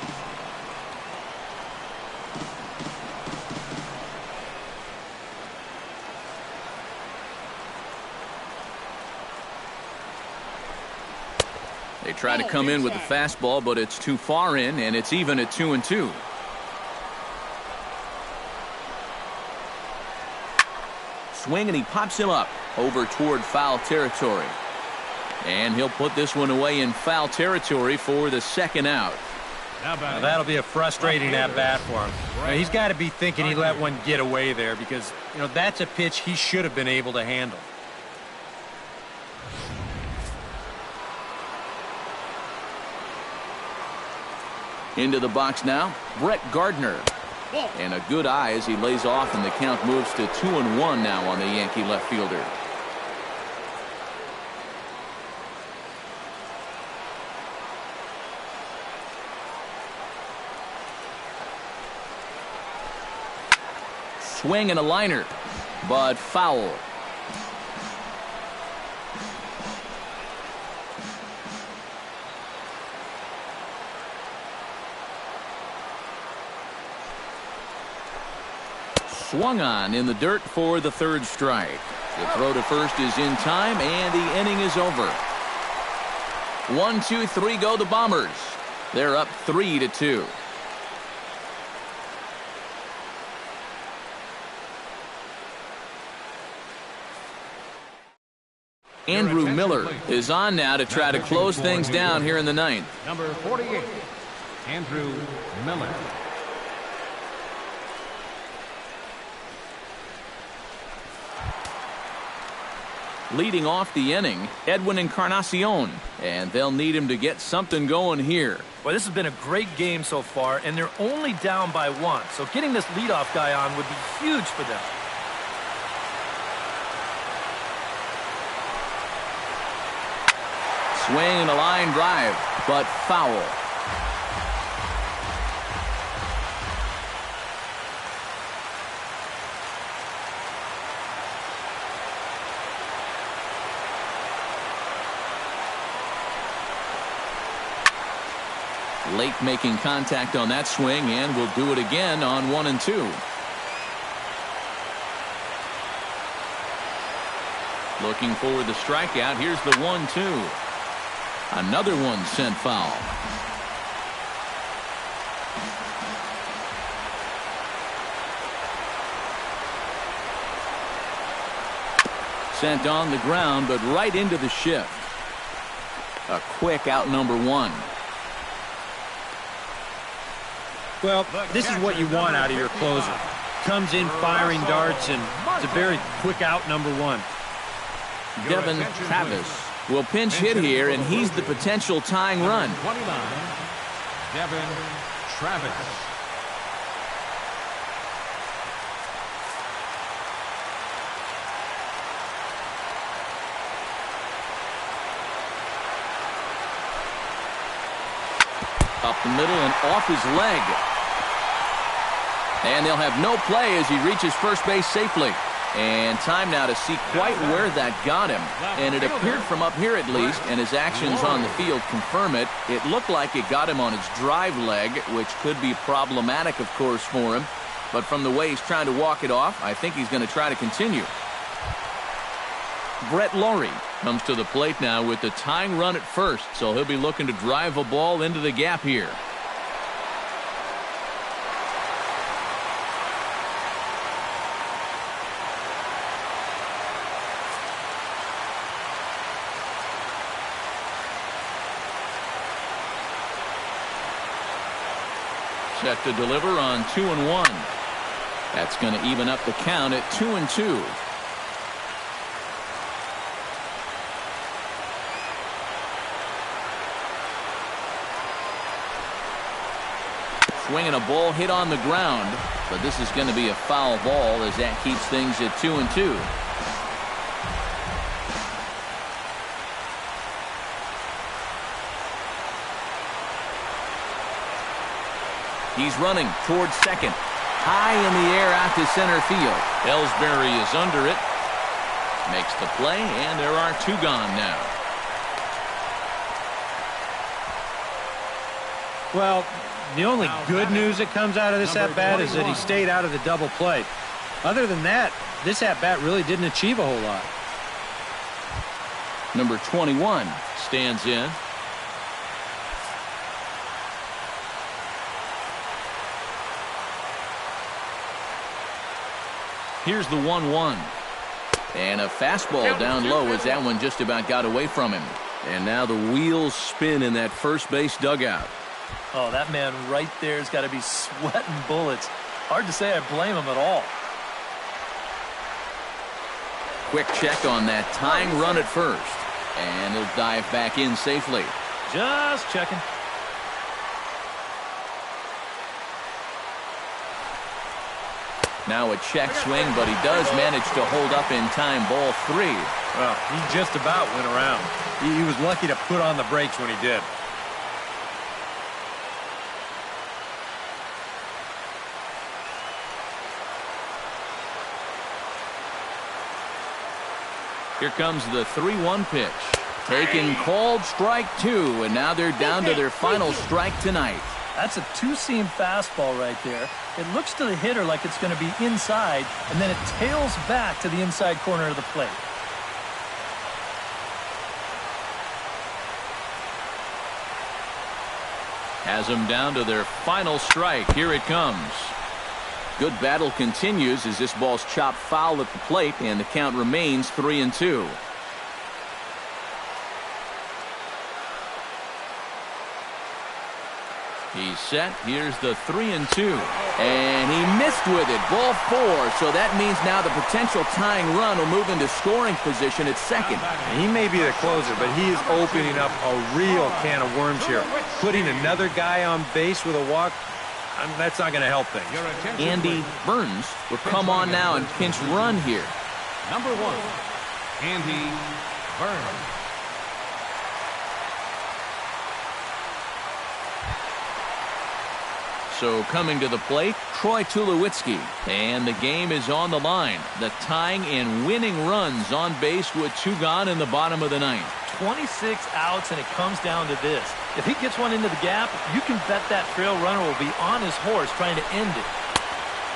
S1: They try to come in with the fastball, but it's too far in, and it's even at 2-2. Swing, and he pops him up over toward foul territory. And he'll put this one away in foul territory for the second out.
S4: Now that'll be a frustrating at-bat for him. Now, he's got to be thinking he let one get away there because, you know, that's a pitch he should have been able to handle.
S1: Into the box now, Brett Gardner. And a good eye as he lays off, and the count moves to 2-1 now on the Yankee left fielder. Swing and a liner, but foul. Swung on in the dirt for the third strike. The throw to first is in time, and the inning is over. 1, 2, 3 go the Bombers. They're up 3-2. Andrew Miller is on now to try to close things down here in the 9th.
S5: Number 48, Andrew Miller.
S1: Leading off the inning, Edwin Encarnacion, and they'll need him to get something going here.
S3: Well, this has been a great game so far, and they're only down by 1. So getting this leadoff guy on would be huge for them.
S1: Swing and a line drive, but foul. Late making contact on that swing, and will do it again on 1 and 2. Looking for the strikeout. Here's the 1-2. Another one sent foul. Sent on the ground, but right into the shift. A quick out number 1.
S4: Well, this is what you want out of your closer. Comes in firing darts, and it's a very quick out number 1.
S1: Devin Travis will pinch hit here, and he's the potential tying run.
S5: 29, Devin Travis.
S1: Up the middle and off his leg. And they'll have no play as he reaches first base safely. And time now to see quite where that got him. And it appeared from up here at least, and his actions on the field confirm it. It looked like it got him on his drive leg, which could be problematic, of course, for him. But from the way he's trying to walk it off, I think he's going to try to continue. Brett Laurie comes to the plate now with the tying run at first, so he'll be looking to drive a ball into the gap here. Set to deliver on 2-1. That's going to even up the count at 2-2. Swinging a ball hit on the ground, but this is going to be a foul ball as that keeps things at 2-2. He's running towards second. High in the air out to center field. Ellsbury is under it. Makes the play, and there are 2 gone now.
S4: Well, the only good news that comes out of this at-bat is that he stayed out of the double play. Other than that, this at-bat really didn't achieve a whole lot.
S1: Number 21 stands in. Here's the 1-1. And a fastball down low as that one just about got away from him. And now the wheels spin in that first base dugout.
S3: Oh, that man right there has got to be sweating bullets. Hard to say I blame him at all.
S1: Quick check on that tying run at first. And he'll dive back in safely.
S3: Just checking.
S1: Now a check swing, but he does manage to hold up in time. Ball 3.
S4: Well, he just about went around. He was lucky to put on the brakes when he did.
S1: Here comes the 3-1 pitch. Taken, called strike 2, and now they're down to their final strike tonight.
S3: That's a two-seam fastball right there. It looks to the hitter like it's going to be inside, and then it tails back to the inside corner of the plate.
S1: Has them down to their final strike. Here it comes. Good battle continues as this ball's chopped foul at the plate, and the count remains 3-2. He's set. Here's the 3-2. And he missed with it. Ball 4. So that means now the potential tying run will move into scoring position at second.
S4: And he may be the closer, but he is opening up a real can of worms here. Putting another guy on base with a walk, that's not going to help things.
S1: Andy Burns will come on now and pinch run here.
S5: Number 1, Andy Burns.
S1: So coming to the plate, Troy Tulowitzki. And the game is on the line. The tying and winning runs on base with 2 gone in the bottom of the 9th.
S3: 26 outs, and it comes down to this. If he gets one into the gap, you can bet that trail runner will be on his horse trying to end it.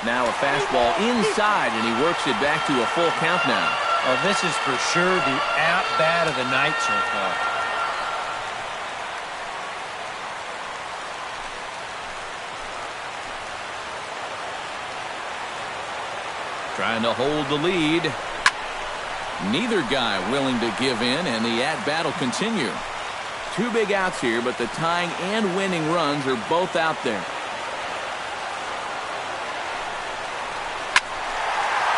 S1: Now a fastball inside, and he works it back to a full count now.
S4: Oh, this is for sure the at-bat of the night so far.
S1: Trying to hold the lead. Neither guy willing to give in, and the at-bat will continue. 2 big outs here, but the tying and winning runs are both out there.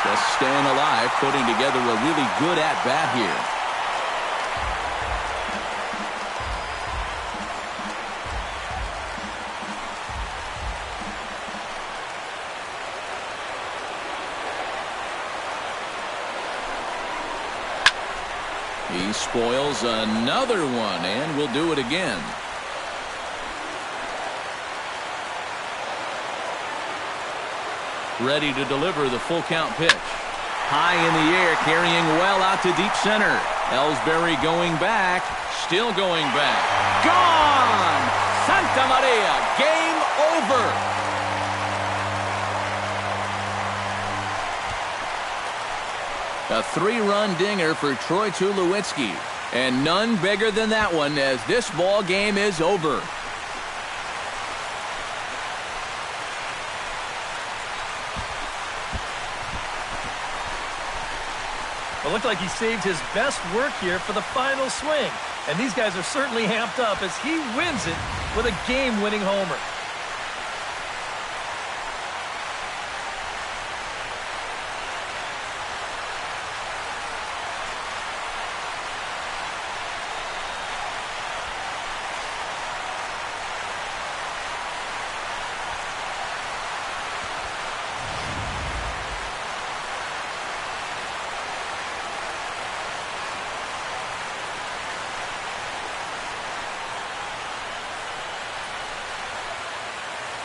S1: Just staying alive, putting together a really good at-bat here. He spoils another one, and will do it again. Ready to deliver the full count pitch. High in the air, carrying well out to deep center. Ellsbury going back, still going back. Gone! Santa Maria, game over. A 3-run dinger for Troy Tulowitzki. And none bigger than that one, as this ball game is over.
S3: It looked like he saved his best work here for the final swing. And these guys are certainly amped up as he wins it with a game-winning homer.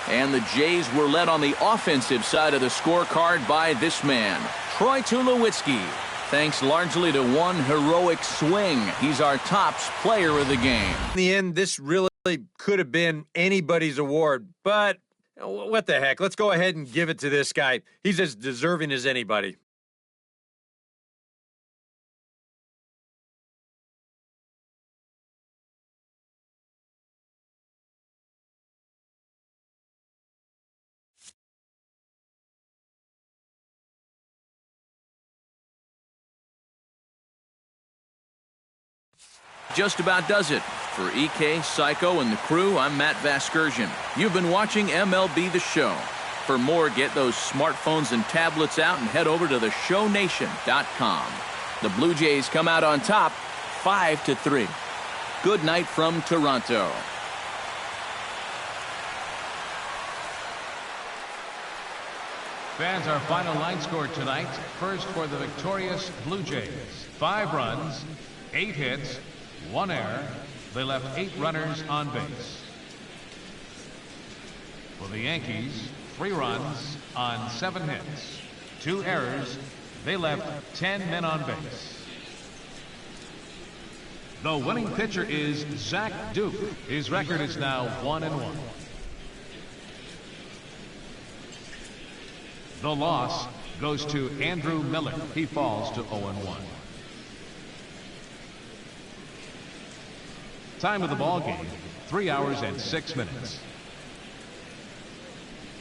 S1: And the Jays were led on the offensive side of the scorecard by this man, Troy Tulowitzki. Thanks largely to one heroic swing. He's our tops player of the game.
S4: In the end, this really could have been anybody's award, but what the heck? Let's go ahead and give it to this guy. He's as deserving as anybody.
S1: Just about does it. For EK, Psycho, and the crew, I'm Matt Vasgersian. You've been watching MLB The Show. For more, get those smartphones and tablets out and head over to theshownation.com. The Blue Jays come out on top, 5-3. Good night from Toronto.
S5: Fans, our final line score tonight. First for the victorious Blue Jays. 5 runs, 8 hits, 1 error. They left 8 runners on base. For the Yankees, 3 runs on 7 hits, 2 errors. They left 10 men on base. The winning pitcher is Zach Duke. His record is now 1-1. The loss goes to Andrew Miller. He falls to 0-1. Time of the ball game, 3 hours and 6 minutes.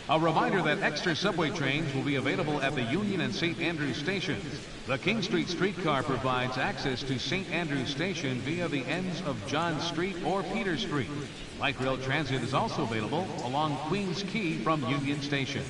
S5: A reminder that extra subway trains will be available at the Union and St. Andrews stations. The King Street streetcar provides access to St. Andrews Station via the ends of John Street or Peter Street. Light rail transit is also available along Queens Quay from Union Station.